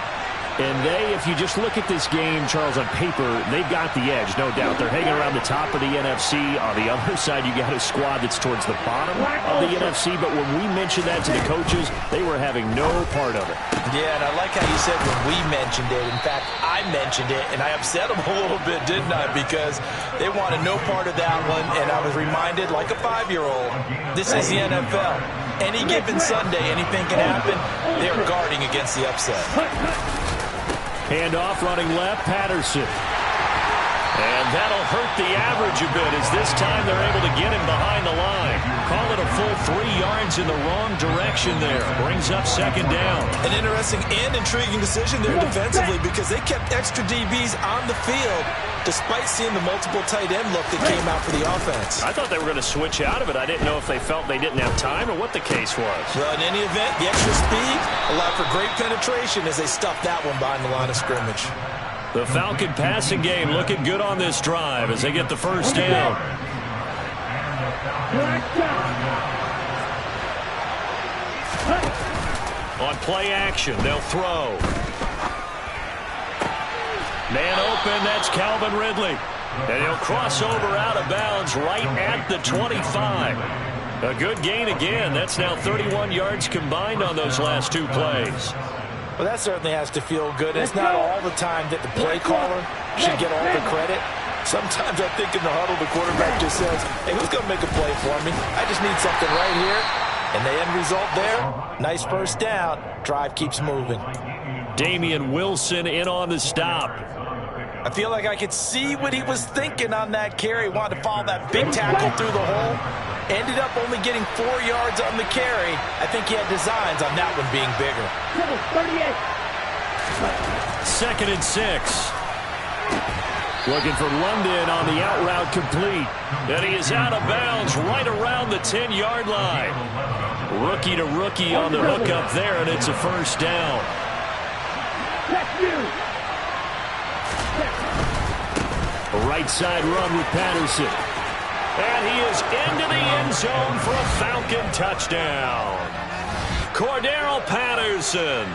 And they, if you just look at this game, Charles, on paper, they've got the edge, no doubt. They're hanging around the top of the NFC. On the other side, you got a squad that's towards the bottom of the NFC. But when we mentioned that to the coaches, they were having no part of it. Yeah, and I like how you said when we mentioned it. In fact, I mentioned it, and I upset them a little bit, didn't I? Because they wanted no part of that one, and I was reminded, like a 5-year-old, this is the NFL. Any given Sunday, anything can happen. They're guarding against the upset. Handoff running left, Patterson. And that'll hurt the average a bit as this time they're able to get him behind the line. Call it a full 3 yards in the wrong direction there. Brings up 2nd down. An interesting and intriguing decision there defensively because they kept extra DBs on the field despite seeing the multiple tight end look that came out for the offense. I thought they were going to switch out of it. I didn't know if they felt they didn't have time or what the case was. Well, in any event, the extra speed allowed for great penetration as they stuffed that one behind the line of scrimmage. The Falcon passing game looking good on this drive as they get the first down. On play action, they'll throw. Man open, that's Calvin Ridley. And he'll cross over out of bounds right at the 25. A good gain again. That's now 31 yards combined on those last 2 plays. Well, that certainly has to feel good. It's not all the time that the play caller should get all the credit. Sometimes I think in the huddle, the quarterback just says, hey, who's going to make a play for me? I just need something right here. And the end result there, nice first down. Drive keeps moving. Damian Wilson in on the stop. I feel like I could see what he was thinking on that carry. Wanted to follow that big tackle through the hole. Ended up only getting 4 yards on the carry. I think he had designs on that one being bigger. 2nd and 6. Looking for London on the out route complete. And he is out of bounds right around the 10-yard line. Rookie to rookie on the hook up there, and it's a first down. A right side run with Patterson. And he is into the end zone for a Falcon touchdown. Cordarrelle Patterson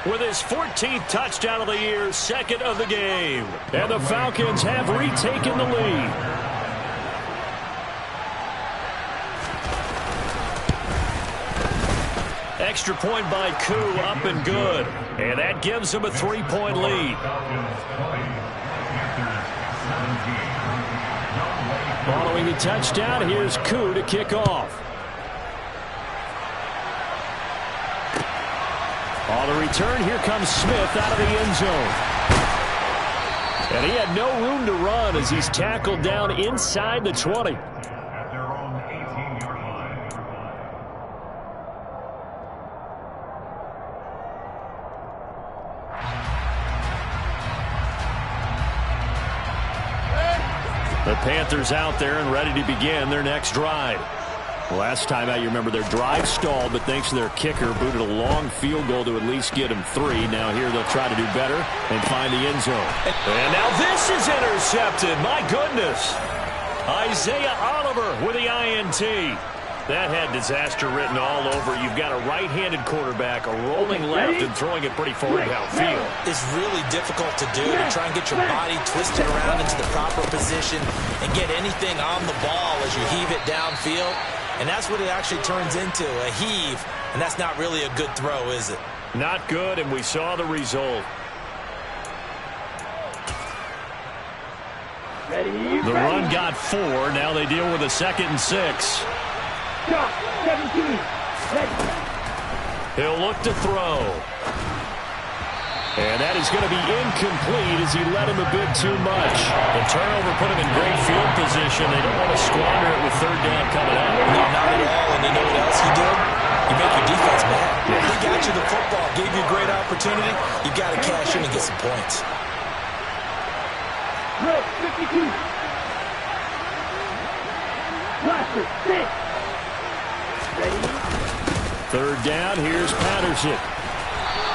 with his 14th touchdown of the year, 2nd of the game. And the Falcons have retaken the lead. Extra point by Koo, up and good. And that gives them a 3-point lead. Following the touchdown, here's Koo to kick off. On the return, here comes Smith out of the end zone. And he had no room to run as he's tackled down inside the 20. At their own 18-yard line. The Panthers out there and ready to begin their next drive. Last time out, you remember their drive stalled, but thanks to their kicker, booted a long field goal to at least get them 3. Now here they'll try to do better and find the end zone. And now this is intercepted. My goodness. Isaiah Oliver with the INT. That had disaster written all over. You've got a right-handed quarterback, a rolling left, and throwing it pretty far downfield. It's really difficult to do, to try and get your body twisted around into the proper position and get anything on the ball as you heave it downfield. And that's what it actually turns into, a heave. And that's not really a good throw, is it? Not good, and we saw the result. The run got 4. Now they deal with a 2nd and 6. 17. He'll look to throw. And that is going to be incomplete as he let him a bit too much. The turnover put him in great field position. They don't want to squander it with 3rd down coming up. No, not at all. And you know what else he did? You make your defense mad. He got you the football, gave you a great opportunity. You got to cash in and get some points. 52. Blaster, 6. Ready? 3rd down, here's Patterson.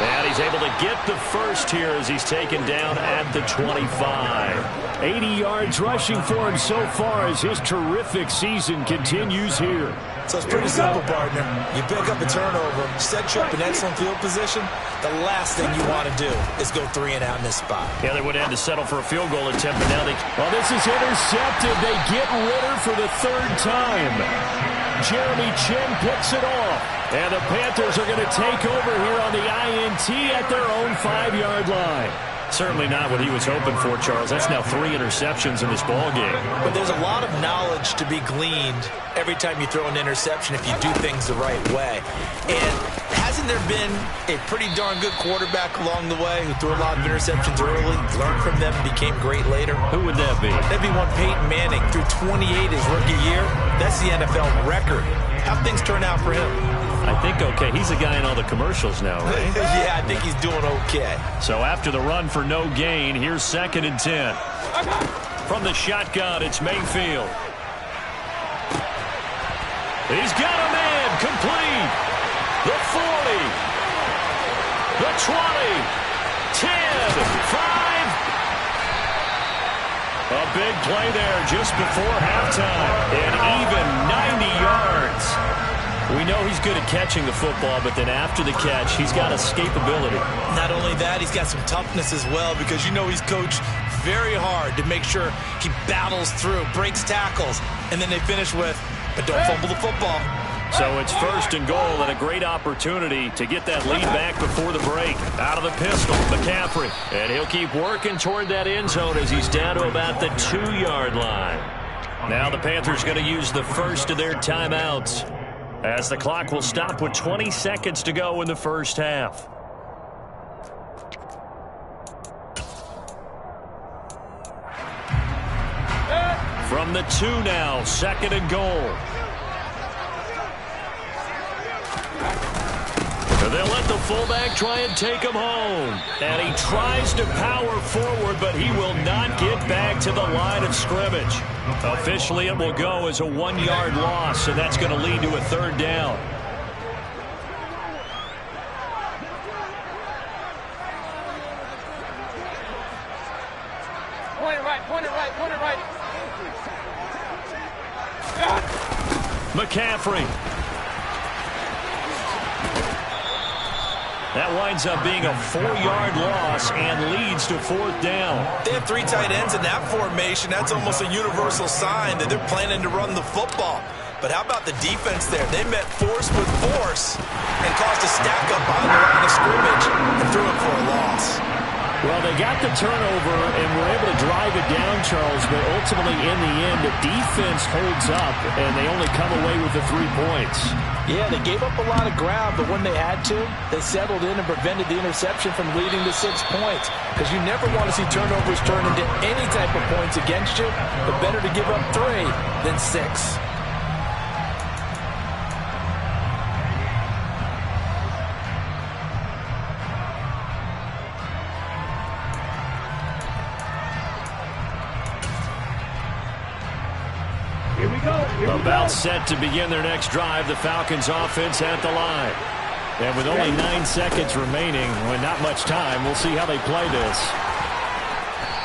And he's able to get the first here as he's taken down at the 25. 80 yards rushing for him so far as his terrific season continues here. So it's pretty simple, partner. You pick up a turnover, set you up in excellent field position. The last thing you want to do is go 3 and out in this spot. Yeah, they would have had to settle for a field goal attempt, but now they... Well, this is intercepted. They get Ritter for the 3rd time. Jeremy Chinn picks it off. And the Panthers are going to take over here on the INT at their own 5-yard line. Certainly not what he was hoping for, Charles. That's now 3 interceptions in this ballgame. But there's a lot of knowledge to be gleaned every time you throw an interception if you do things the right way. And hasn't there been a pretty darn good quarterback along the way who threw a lot of interceptions early, learned from them, and became great later? Who would that be? That'd be one Peyton Manning, threw 28 his rookie year. That's the NFL record. How'd things turn out for him? I think okay. He's a guy in all the commercials now, right? Yeah, I think he's doing okay. So after the run for no gain, here's 2nd and 10. From the shotgun, it's Mayfield. He's got a man complete. The 40. The 20. 10. 5. A big play there just before halftime. And even 90 yards. We know he's good at catching the football, but then after the catch, he's got escapability. Not only that, he's got some toughness as well, because you know he's coached very hard to make sure he battles through, breaks tackles, and then they finish with, but don't fumble the football. So it's 1st and goal, and a great opportunity to get that lead back before the break. Out of the pistol, McCaffrey. And he'll keep working toward that end zone as he's down to about the 2-yard line. Now the Panthers going to use the first of their timeouts, as the clock will stop with 20 seconds to go in the first half. From the 2 now, 2nd and goal. They'll let the fullback try and take him home. And he tries to power forward, but he will not get back to the line of scrimmage. Officially, it will go as a 1-yard loss, and that's going to lead to a 3rd down. Point it right, point it right, point it right. McCaffrey. That winds up being a 4-yard loss and leads to 4th down. They have 3 tight ends in that formation. That's almost a universal sign that they're planning to run the football. But how about the defense there? They met force with force and caused a stack up on the line of scrimmage and threw it for a loss. Well, they got the turnover and were able to drive it down, Charles, but ultimately in the end, the defense holds up, and they only come away with the 3 points. Yeah, they gave up a lot of ground, but when they had to, they settled in and prevented the interception from leading to 6 points. Because you never want to see turnovers turn into any type of points against you, but better to give up 3 than 6. About set to begin their next drive, the Falcons offense at the line. And with only 9 seconds remaining, with not much time, we'll see how they play this.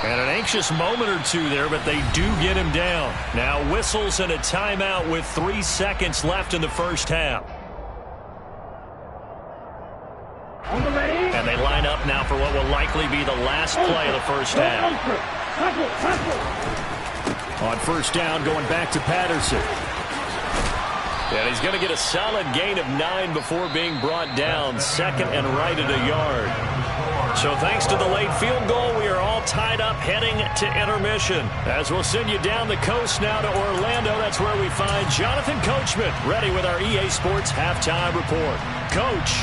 And an anxious moment or 2 there, but they do get him down. Now whistles and a timeout with 3 seconds left in the first half. And they line up now for what will likely be the last play of the first half. On 1st down, going back to Patterson. And he's going to get a solid gain of 9 before being brought down. 2nd and right at a yard. So thanks to the late field goal, we are all tied up heading to intermission. As we'll send you down the coast now to Orlando, that's where we find Jonathan Coachman ready with our EA Sports Halftime Report. Coach.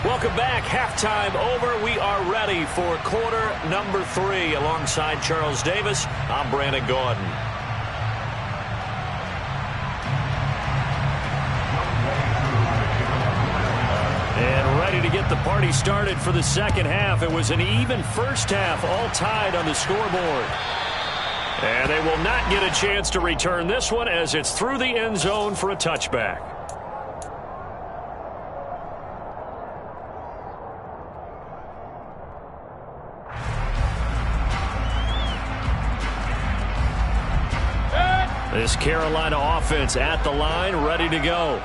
Welcome back. Halftime over. We are ready for quarter number 3. Alongside Charles Davis, I'm Brandon Gordon. And ready to get the party started for the second half. It was an even first half, all tied on the scoreboard. And they will not get a chance to return this one as it's through the end zone for a touchback. This Carolina offense at the line, ready to go.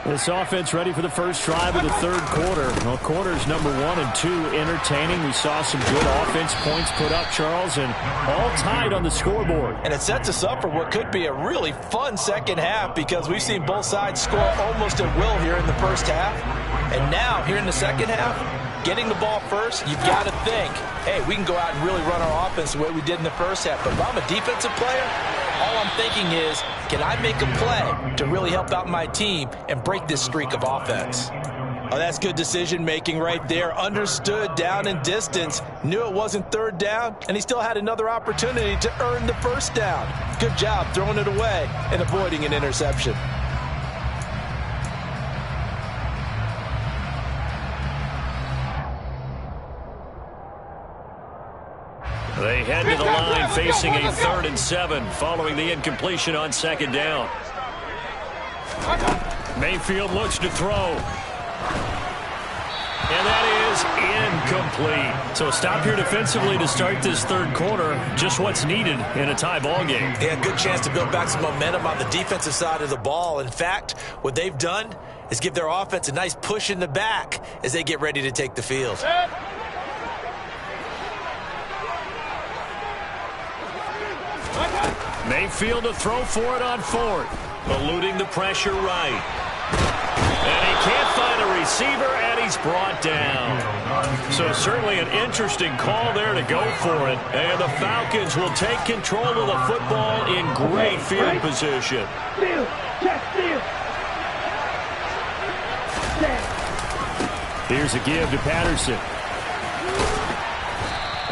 This offense ready for the first drive of the 3rd quarter. Well, quarters number 1 and 2 entertaining. We saw some good offense points put up, Charles, and all tied on the scoreboard. And it sets us up for what could be a really fun second half because we've seen both sides score almost at will here in the first half. And now, here in the second half, getting the ball first, you've got to think, hey, we can go out and really run our offense the way we did in the first half. But if I'm a defensive player, all I'm thinking is, can I make a play to really help out my team and break this streak of offense? Oh, that's good decision-making right there. Understood down and distance. Knew it wasn't 3rd down, and he still had another opportunity to earn the first down. Good job throwing it away and avoiding an interception. They head to the line facing a 3rd and 7 following the incompletion on 2nd down. Mayfield looks to throw. And that is incomplete. So stop here defensively to start this 3rd quarter. Just what's needed in a tie ball game. Yeah, good chance to build back some momentum on the defensive side of the ball. In fact, what they've done is give their offense a nice push in the back as they get ready to take the field. Mayfield to throw for it on 4th. Eluding the pressure right. And he can't find a receiver, and he's brought down. So certainly an interesting call there to go for it. And the Falcons will take control of the football in great field position. Here's a give to Patterson.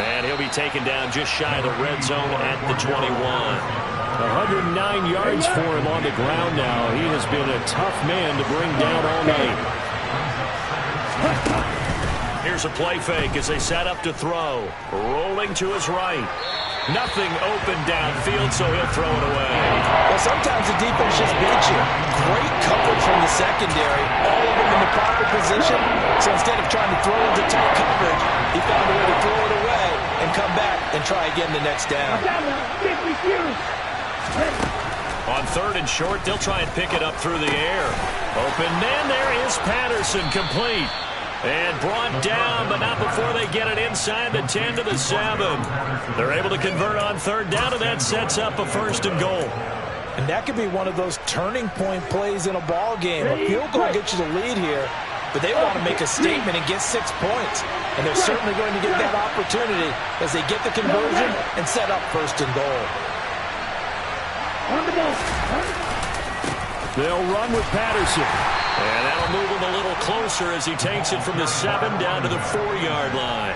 And he'll be taken down just shy of the red zone at the 21. 109 yards for him on the ground now. He has been a tough man to bring down all night. Here's a play fake as they set up to throw. Rolling to his right. Nothing open downfield, so he'll throw it away. Well, sometimes the defense just beats you. Great coverage from the secondary. All of them in the proper position. So instead of trying to throw into tight coverage, he found a way to throw it away and come back and try again the next down. On 3rd and short, they'll try and pick it up through the air. Open man, there is Patterson, complete. And brought down, but not before they get it inside the 10 to the 7. They're able to convert on 3rd down, and that sets up a 1st and goal. And that could be one of those turning point plays in a ball game. A field goal gets you the lead here, but they want to make a statement and get 6 points. And they're certainly going to get that opportunity as they get the conversion and set up 1st and goal. They'll run with Patterson. And that'll move him a little closer as he takes it from the 7 down to the 4-yard line.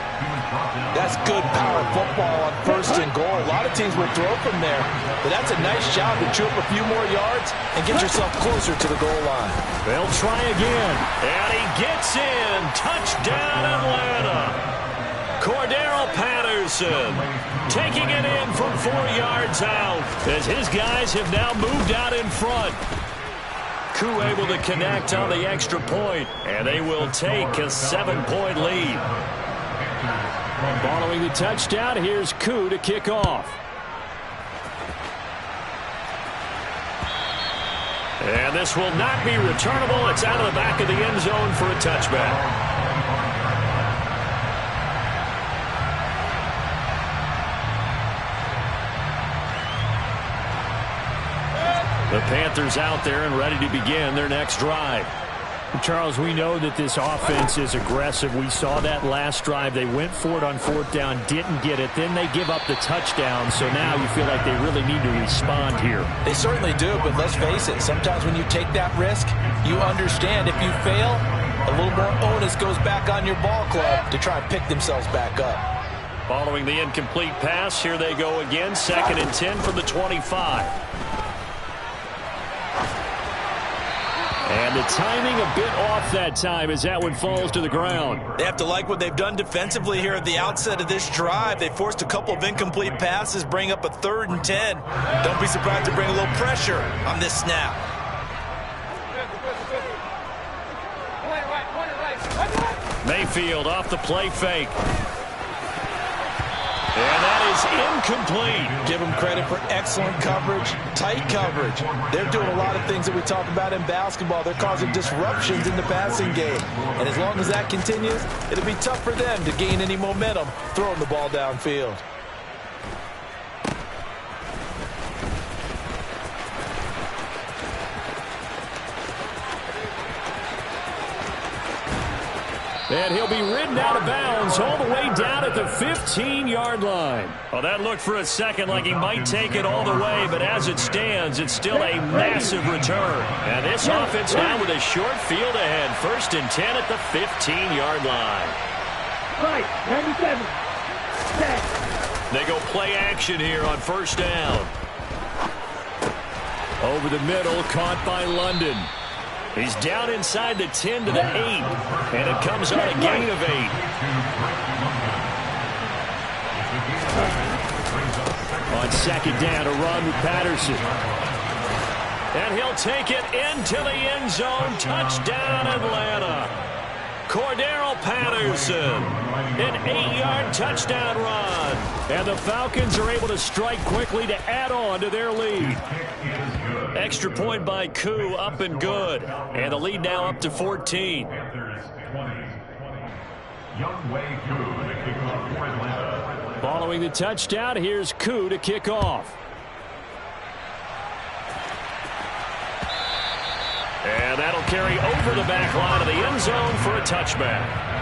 That's good power football on 1st and goal. A lot of teams will throw from there, but that's a nice job to chew up a few more yards and get yourself closer to the goal line. They'll try again. And he gets in. Touchdown, Atlanta. Cordero Patterson taking it in from 4 yards out as his guys have now moved out in front. Koo able to connect on the extra point, and they will take a 7-point lead. Following the touchdown, here's Koo to kick off. And this will not be returnable. It's out of the back of the end zone for a touchback. The Panthers out there and ready to begin their next drive. Charles, we know that this offense is aggressive. We saw that last drive. They went for it on 4th down, didn't get it. Then they give up the touchdown. So now you feel like they really need to respond here. They certainly do, but let's face it. Sometimes when you take that risk, you understand if you fail, a little more onus goes back on your ball club to try and pick themselves back up. Following the incomplete pass, here they go again. 2nd and 10 from the 25. And the timing a bit off that time as that one falls to the ground. They have to like what they've done defensively here at the outset of this drive. They forced a couple of incomplete passes, bring up a 3rd and 10. Don't be surprised to bring a little pressure on this snap. Mayfield off the play fake. And that is incomplete. Give them credit for excellent coverage, tight coverage. They're doing a lot of things that we talk about in basketball. They're causing disruptions in the passing game. And as long as that continues, it'll be tough for them to gain any momentum throwing the ball downfield. And he'll be ridden out of bounds all the way down at the 15-yard line. Well, that looked for a second like he might take it all the way, but as it stands, it's still a massive return. And this offense now with a short field ahead. 1st and 10 at the 15-yard line. Right, 97. They go play action here on 1st down. Over the middle, caught by London. He's down inside the 10 to the 8, and it comes on a gain of 8. On 2nd down, a run with Patterson. And he'll take it into the end zone. Touchdown, Atlanta. Cordero Patterson, an 8-yard touchdown run. And the Falcons are able to strike quickly to add on to their lead. Extra point by Koo, up and good. And the lead now up to 14. Following the touchdown, here's Koo to kick off. And that'll carry over the back line of the end zone for a touchback.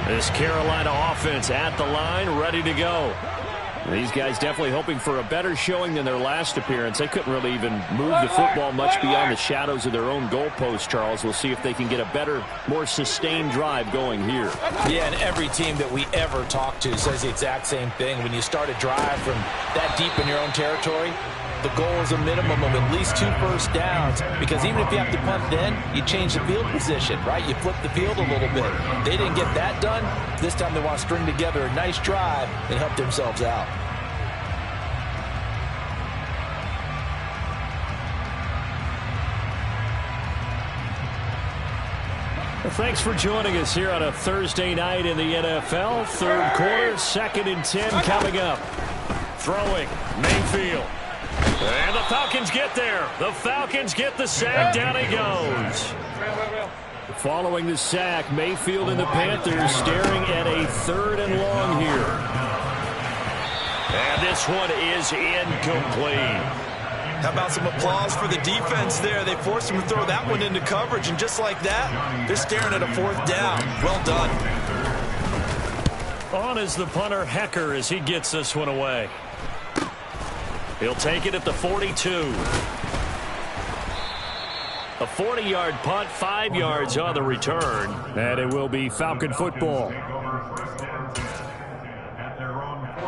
This Carolina offense at the line, ready to go. These guys definitely hoping for a better showing than their last appearance. They couldn't really even move the football much beyond the shadows of their own goalpost, Charles. We'll see if they can get a better, more sustained drive going here. Yeah, and every team that we ever talk to says the exact same thing. When you start a drive from that deep in your own territory, the goal is a minimum of at least 2 first downs, because even if you have to punt then, you change the field position, right? You flip the field a little bit. They didn't get that done. This time they want to string together a nice drive and help themselves out. Well, thanks for joining us here on a Thursday night in the NFL. Third quarter, 2nd and 10 coming up. Throwing, Mayfield. And the Falcons get there. The Falcons get the sack. Down he goes. Following the sack, Mayfield and the Panthers staring at a 3rd and long here. And this one is incomplete. How about some applause for the defense there? They forced him to throw that one into coverage, and just like that, they're staring at a 4th down. Well done. On is the punter, Hecker, as he gets this one away. He'll take it at the 42. A 40-yard punt, 5 yards on the return. And it will be Falcon football.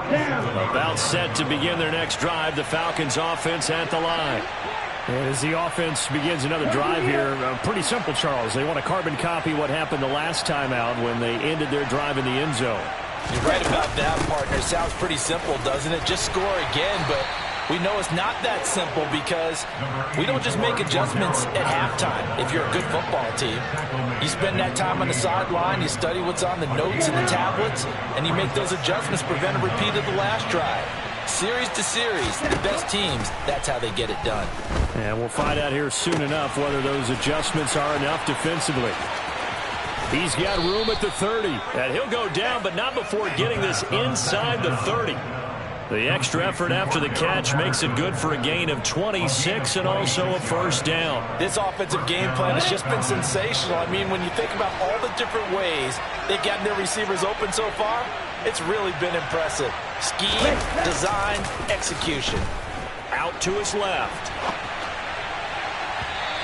About set to begin their next drive. The Falcons offense at the line. And as the offense begins another drive here, pretty simple, Charles. They want to carbon copy what happened the last time out when they ended their drive in the end zone. You're right about that, partner. Sounds pretty simple, doesn't it? Just score again, but we know it's not that simple because we don't just make adjustments at halftime if you're a good football team. You spend that time on the sideline, you study what's on the notes and the tablets, and you make those adjustments, prevent a repeat of the last drive. Series to series, the best teams, that's how they get it done. And we'll find out here soon enough whether those adjustments are enough defensively. He's got room at the 30, and he'll go down, but not before getting this inside the 30. The extra effort after the catch makes it good for a gain of 26 and also a first down. This offensive game plan has just been sensational. I mean, when you think about all the different ways they've gotten their receivers open so far, it's really been impressive. Scheme, design, execution. Out to his left.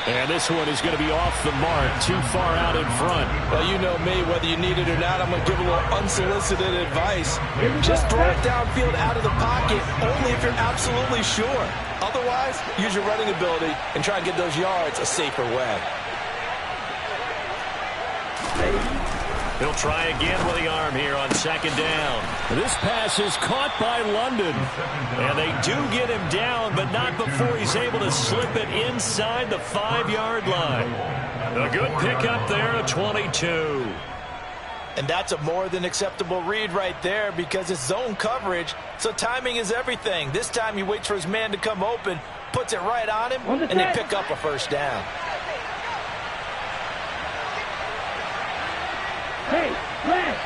And this one is going to be off the mark, too far out in front. Well, you know me, whether you need it or not, I'm going to give a little unsolicited advice. Just throw it downfield out of the pocket, only if you're absolutely sure. Otherwise, use your running ability and try and get those yards a safer way. He'll try again with the arm here on 2nd down. This pass is caught by London. And they do get him down, but not before he's able to slip it inside the 5-yard line. A good pickup there at 22. And that's a more than acceptable read right there because it's zone coverage, so timing is everything. This time he waits for his man to come open, puts it right on him, and they pick up a first down. Hey, left.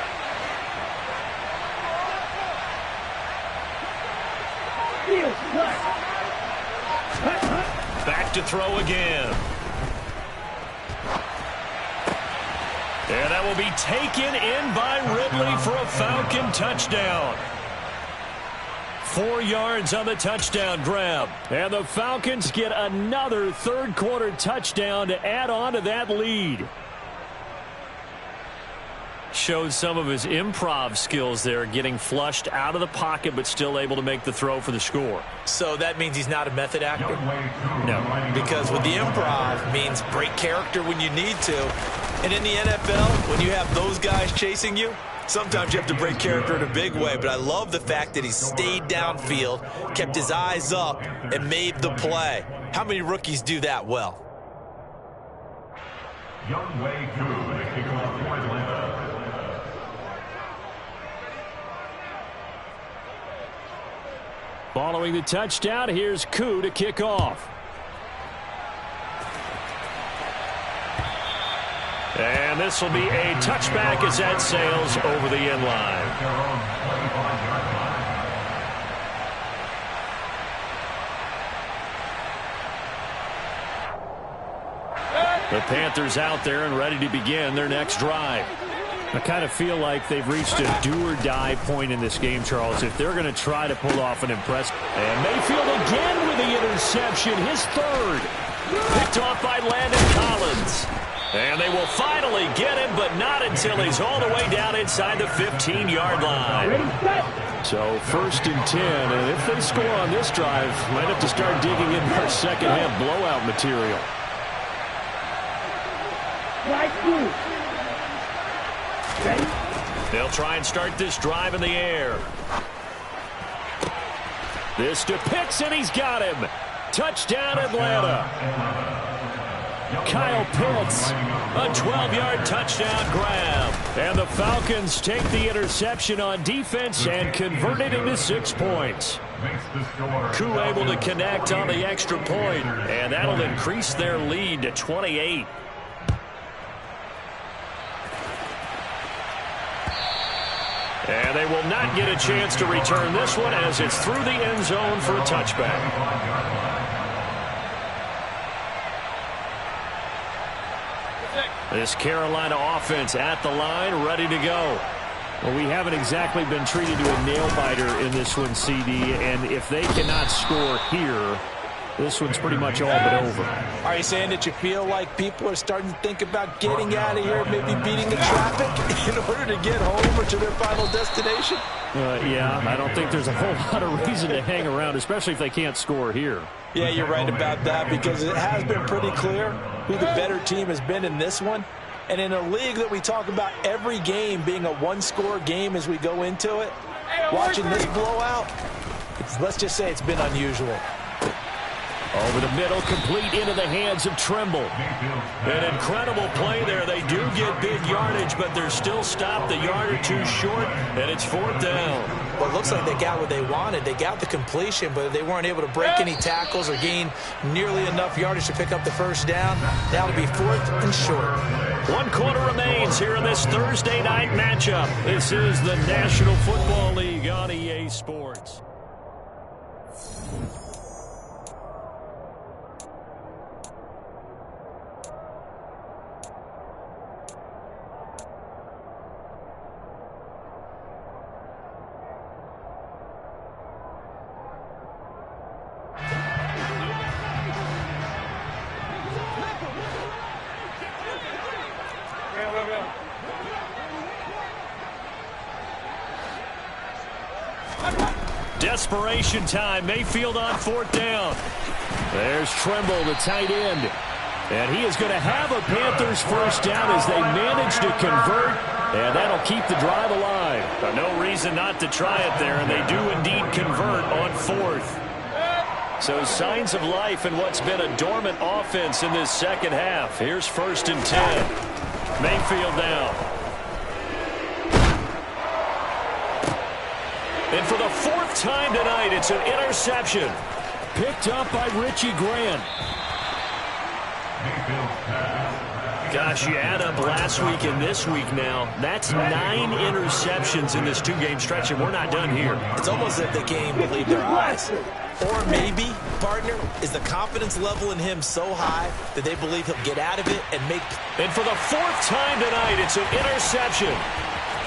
Back to throw again. And that will be taken in by Ridley for a Falcon touchdown. 4 yards on the touchdown grab. And the Falcons get another third-quarter touchdown to add on to that lead. Showed some of his improv skills there, getting flushed out of the pocket but still able to make the throw for the score. So that means he's not a method actor? No. Because with the improv means break character when you need to. And in the NFL, when you have those guys chasing you, sometimes you have to break character in a big way. But I love the fact that he stayed downfield, kept his eyes up, and made the play. How many rookies do that well? Young Wei Koo, the kickoff for Atlanta. Following the touchdown, here's Koo to kick off. And this will be a touchback as that sails over the end line. The Panthers out there and ready to begin their next drive. I kind of feel like they've reached a do-or-die point in this game, Charles, if they're going to try to pull off an impressive. And Mayfield again with the interception, his third. Picked off by Landon Collins. And they will finally get him, but not until he's all the way down inside the 15-yard line. So 1st and 10, and if they score on this drive, might have to start digging in their second-half blowout material. They'll try and start this drive in the air. This to Pitts, and he's got him. Touchdown, Atlanta. Kyle Pitts, a 12-yard touchdown grab. And the Falcons take the interception on defense and convert it into 6 points. Koo able to connect on the extra point, and that'll increase their lead to 28. And they will not get a chance to return this one as it's through the end zone for a touchback. This Carolina offense at the line, ready to go. Well, we haven't exactly been treated to a nail-biter in this one, CD, and if they cannot score here, this one's pretty much all but over. Are you saying that you feel like people are starting to think about getting out of here, maybe beating the traffic in order to get home or to their final destination? Yeah, I don't think there's a whole lot of reason to hang around, especially if they can't score here. Yeah, you're right about that, because it has been pretty clear who the better team has been in this one. And in a league that we talk about every game being a one-score game as we go into it, watching this blowout, let's just say it's been unusual. Over the middle, complete into the hands of Trimble. An incredible play there. They do get big yardage, but they're still stopped a yard or two short, and it's 4th down. Well, it looks like they got what they wanted. They got the completion, but they weren't able to break any tackles or gain nearly enough yardage to pick up the first down. Now it'll be 4th and short. 1 quarter remains here in this Thursday night matchup. This is the National Football League on EA Sports. Desperation time. Mayfield on 4th down. There's Trimble, the tight end. And he is going to have a Panthers first down as they manage to convert. And that'll keep the drive alive. But no reason not to try it there, and they do indeed convert on 4th. So signs of life in what's been a dormant offense in this second half. Here's 1st and 10. Mayfield down. And for the 4th time tonight, it's an interception. Picked up by Richie Grant. Gosh, you add up last week and this week now. That's 9 interceptions in this 2-game stretch, and we're not done here. It's almost as if they can't believe their eyes. Or maybe, partner, is the confidence level in him so high that they believe he'll get out of it and make... And for the 4th time tonight, it's an interception.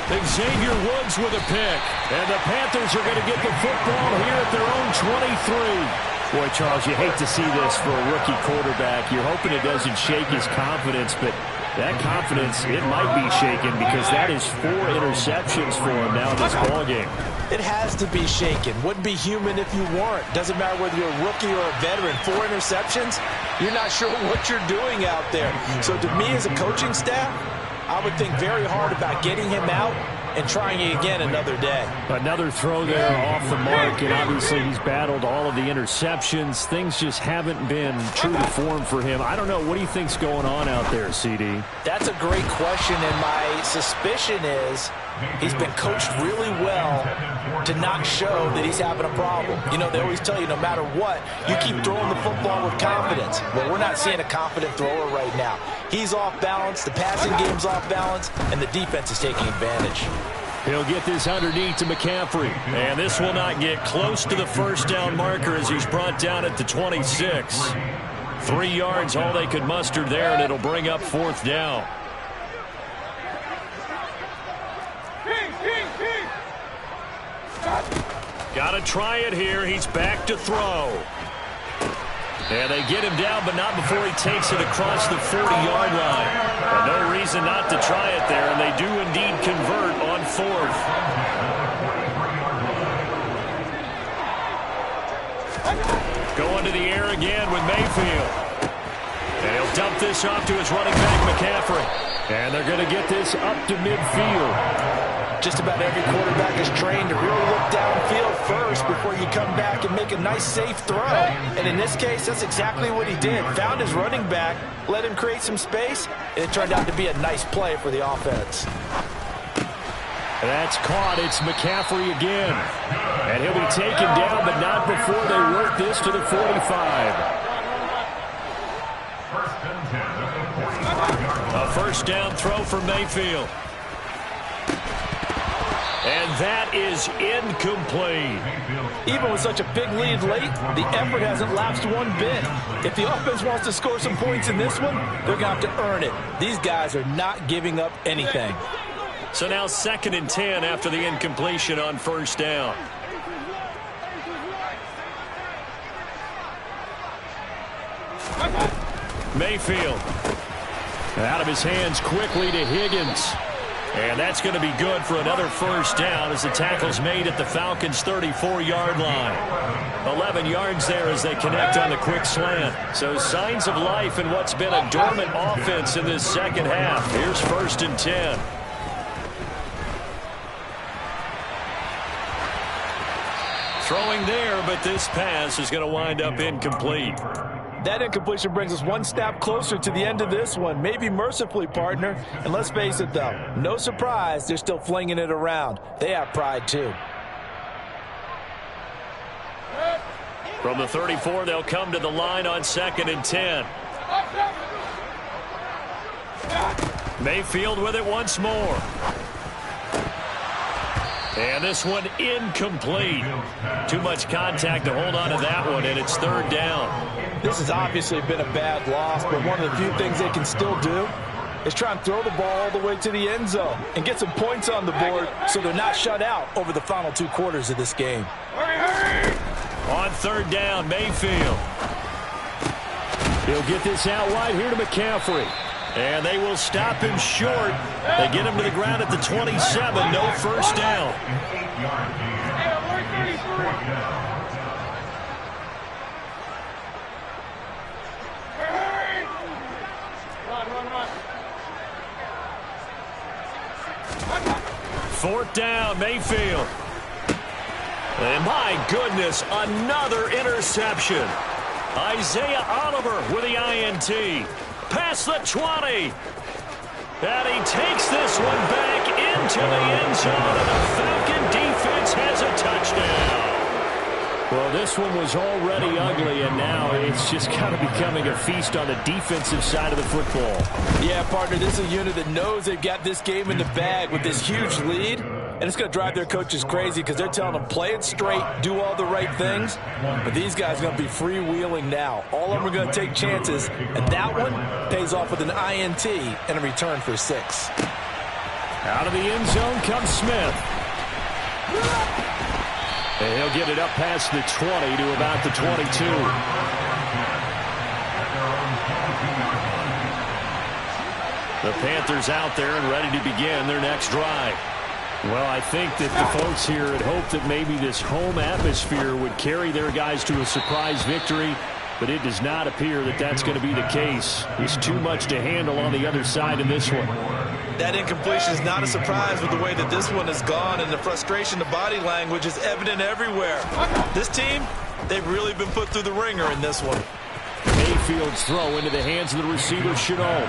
Xavier Woods with a pick. And the Panthers are going to get the football here at their own 23. Boy, Charles, you hate to see this for a rookie quarterback. You're hoping it doesn't shake his confidence, but that confidence, it might be shaken because that is 4 interceptions for him now in this ballgame. It has to be shaken. Wouldn't be human if you weren't. Doesn't matter whether you're a rookie or a veteran. 4 interceptions, you're not sure what you're doing out there. So to me as a coaching staff, I would think very hard about getting him out and trying it again another day. Another throw there off the mark, and obviously he's battled all of the interceptions. Things just haven't been true to form for him. I don't know. What do you think's going on out there, CD? That's a great question, and my suspicion is He's been coached really well to not show that he's having a problem. You know, they always tell you no matter what, you keep throwing the football with confidence. Well, we're not seeing a confident thrower right now. He's off balance, the passing game's off balance, and the defense is taking advantage. He'll get this underneath to McCaffrey. And this will not get close to the first down marker as he's brought down at the 26. 3 yards, all they could muster there, and it'll bring up 4th down. Got to try it here. He's back to throw. And they get him down, but not before he takes it across the 40-yard line. And no reason not to try it there, and they do indeed convert on 4th. Going to the air again with Mayfield. And he'll dump this off to his running back, McCaffrey. And they're going to get this up to midfield. Just about every quarterback is trained to really look downfield first before you come back and make a nice, safe throw. And in this case, that's exactly what he did. Found his running back, let him create some space, and it turned out to be a nice play for the offense. That's caught. It's McCaffrey again. And he'll be taken down, but not before they work this to the 45. A first down throw for Mayfield. And that is incomplete. Even with such a big lead late, the effort hasn't lapsed one bit. If the offense wants to score some points in this one, they're going to have to earn it. These guys are not giving up anything. So now 2nd and 10 after the incompletion on first down. Mayfield. Out of his hands quickly to Higgins. And that's going to be good for another first down as the tackle's made at the Falcons' 34-yard line. 11 yards there as they connect on the quick slant. So signs of life in what's been a dormant offense in this second half. Here's 1st and 10. Throwing there, but this pass is going to wind up incomplete. That incompletion brings us one step closer to the end of this one. Maybe mercifully, partner. And let's face it, though, no surprise, they're still flinging it around. They have pride, too. From the 34, they'll come to the line on 2nd and 10. Mayfield with it once more. And this one incomplete. Too much contact to hold on to that one, and it's 3rd down. This has obviously been a bad loss, but one of the few things they can still do is try and throw the ball all the way to the end zone and get some points on the board so they're not shut out over the final 2 quarters of this game. On 3rd down, Mayfield. He'll get this out wide here to McCaffrey. And they will stop him short. They get him to the ground at the 27. No first down. Fourth down, Mayfield. And my goodness, another interception. Isaiah Oliver with the INT. Past the 20. And he takes this one back into the end zone, and the Falcon defense has a touchdown. Well, this one was already ugly, and now it's just kind of becoming a feast on the defensive side of the football. Yeah, partner, this is a unit that knows they've got this game in the bag with this huge lead, and it's going to drive their coaches crazy because they're telling them play it straight, do all the right things, but these guys are going to be freewheeling now. All of them are going to take chances, and that one pays off with an INT and a return for 6. Out of the end zone comes Smith. And he'll get it up past the 20 to about the 22. The Panthers out there and ready to begin their next drive. Well, I think that the folks here had hoped that maybe this home atmosphere would carry their guys to a surprise victory, but it does not appear that that's going to be the case. There's too much to handle on the other side in this one. That incompletion is not a surprise with the way that this one has gone, and the frustration, the body language is evident everywhere. This team, they've really been put through the ringer in this one. Mayfield's throw into the hands of the receiver, Shenault.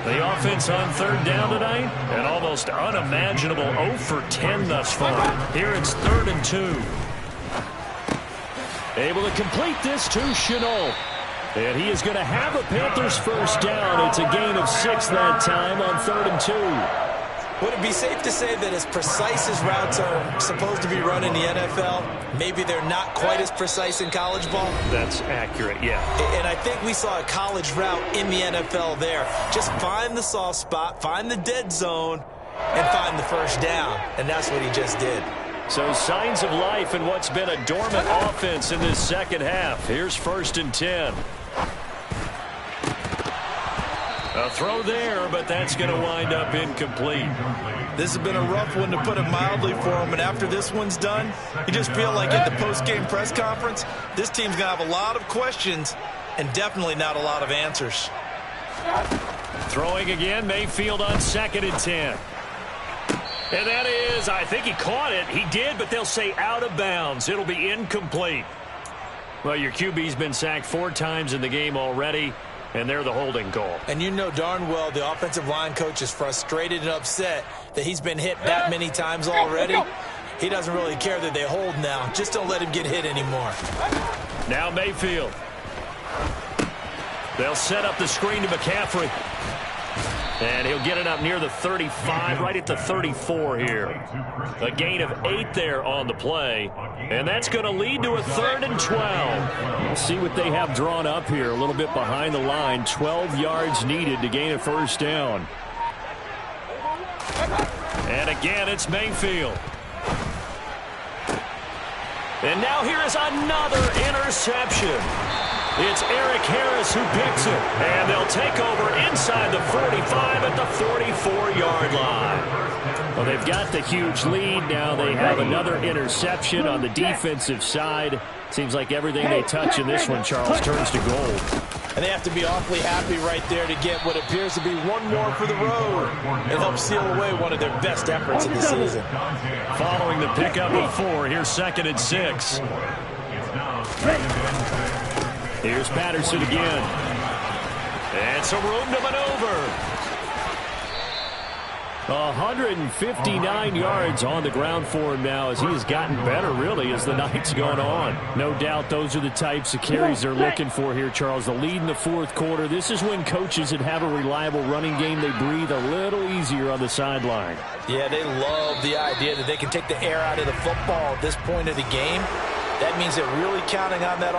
The offense on third down tonight, an almost unimaginable 0 for 10 thus far. Here it's 3rd and 2. Able to complete this to Shenault. And he is going to have a Panthers first down. It's a gain of 6 that time on 3rd and 2. Would it be safe to say that as precise as routes are supposed to be run in the NFL, maybe they're not quite as precise in college ball? That's accurate, yeah. And I think we saw a college route in the NFL there. Just find the soft spot, find the dead zone, and find the first down. And that's what he just did. So signs of life in what's been a dormant offense in this second half. Here's 1st and 10. A throw there, but that's going to wind up incomplete. This has been a rough one, to put it mildly, for him. And after this one's done, you just feel like at the post-game press conference, this team's going to have a lot of questions and definitely not a lot of answers. Throwing again, Mayfield on 2nd and 10. And that is, I think he caught it. He did, but they'll say out of bounds. It'll be incomplete. Well, your QB's been sacked 4 times in the game already, and they're the holding call. And you know darn well the offensive line coach is frustrated and upset that he's been hit that many times already. He doesn't really care that they hold now. Just don't let him get hit anymore. Now Mayfield. They'll set up the screen to McCaffrey. And he'll get it up near the 35, right at the 34 here. A gain of 8 there on the play. And that's going to lead to a 3rd and 12. We'll see what they have drawn up here. A little bit behind the line. 12 yards needed to gain a first down. And again, it's Mayfield. And now here is another interception. It's Eric Harris who picks it. And they'll take over inside the 45 at the 44-yard line. Well, they've got the huge lead. Now they have another interception on the defensive side. Seems like everything they touch in this one, Charles, turns to gold. And they have to be awfully happy right there to get what appears to be one more for the road and help seal away one of their best efforts of the season. Following the pickup of 4, here's 2nd and 6. Here's Patterson again. And some room to maneuver. 159 yards on the ground for him now as he has gotten better, really, as the night's gone on. No doubt those are the types of carries they're looking for here, Charles. The lead in the 4th quarter. This is when coaches that have a reliable running game, they breathe a little easier on the sideline. Yeah, they love the idea that they can take the air out of the football at this point of the game. That means they're really counting on that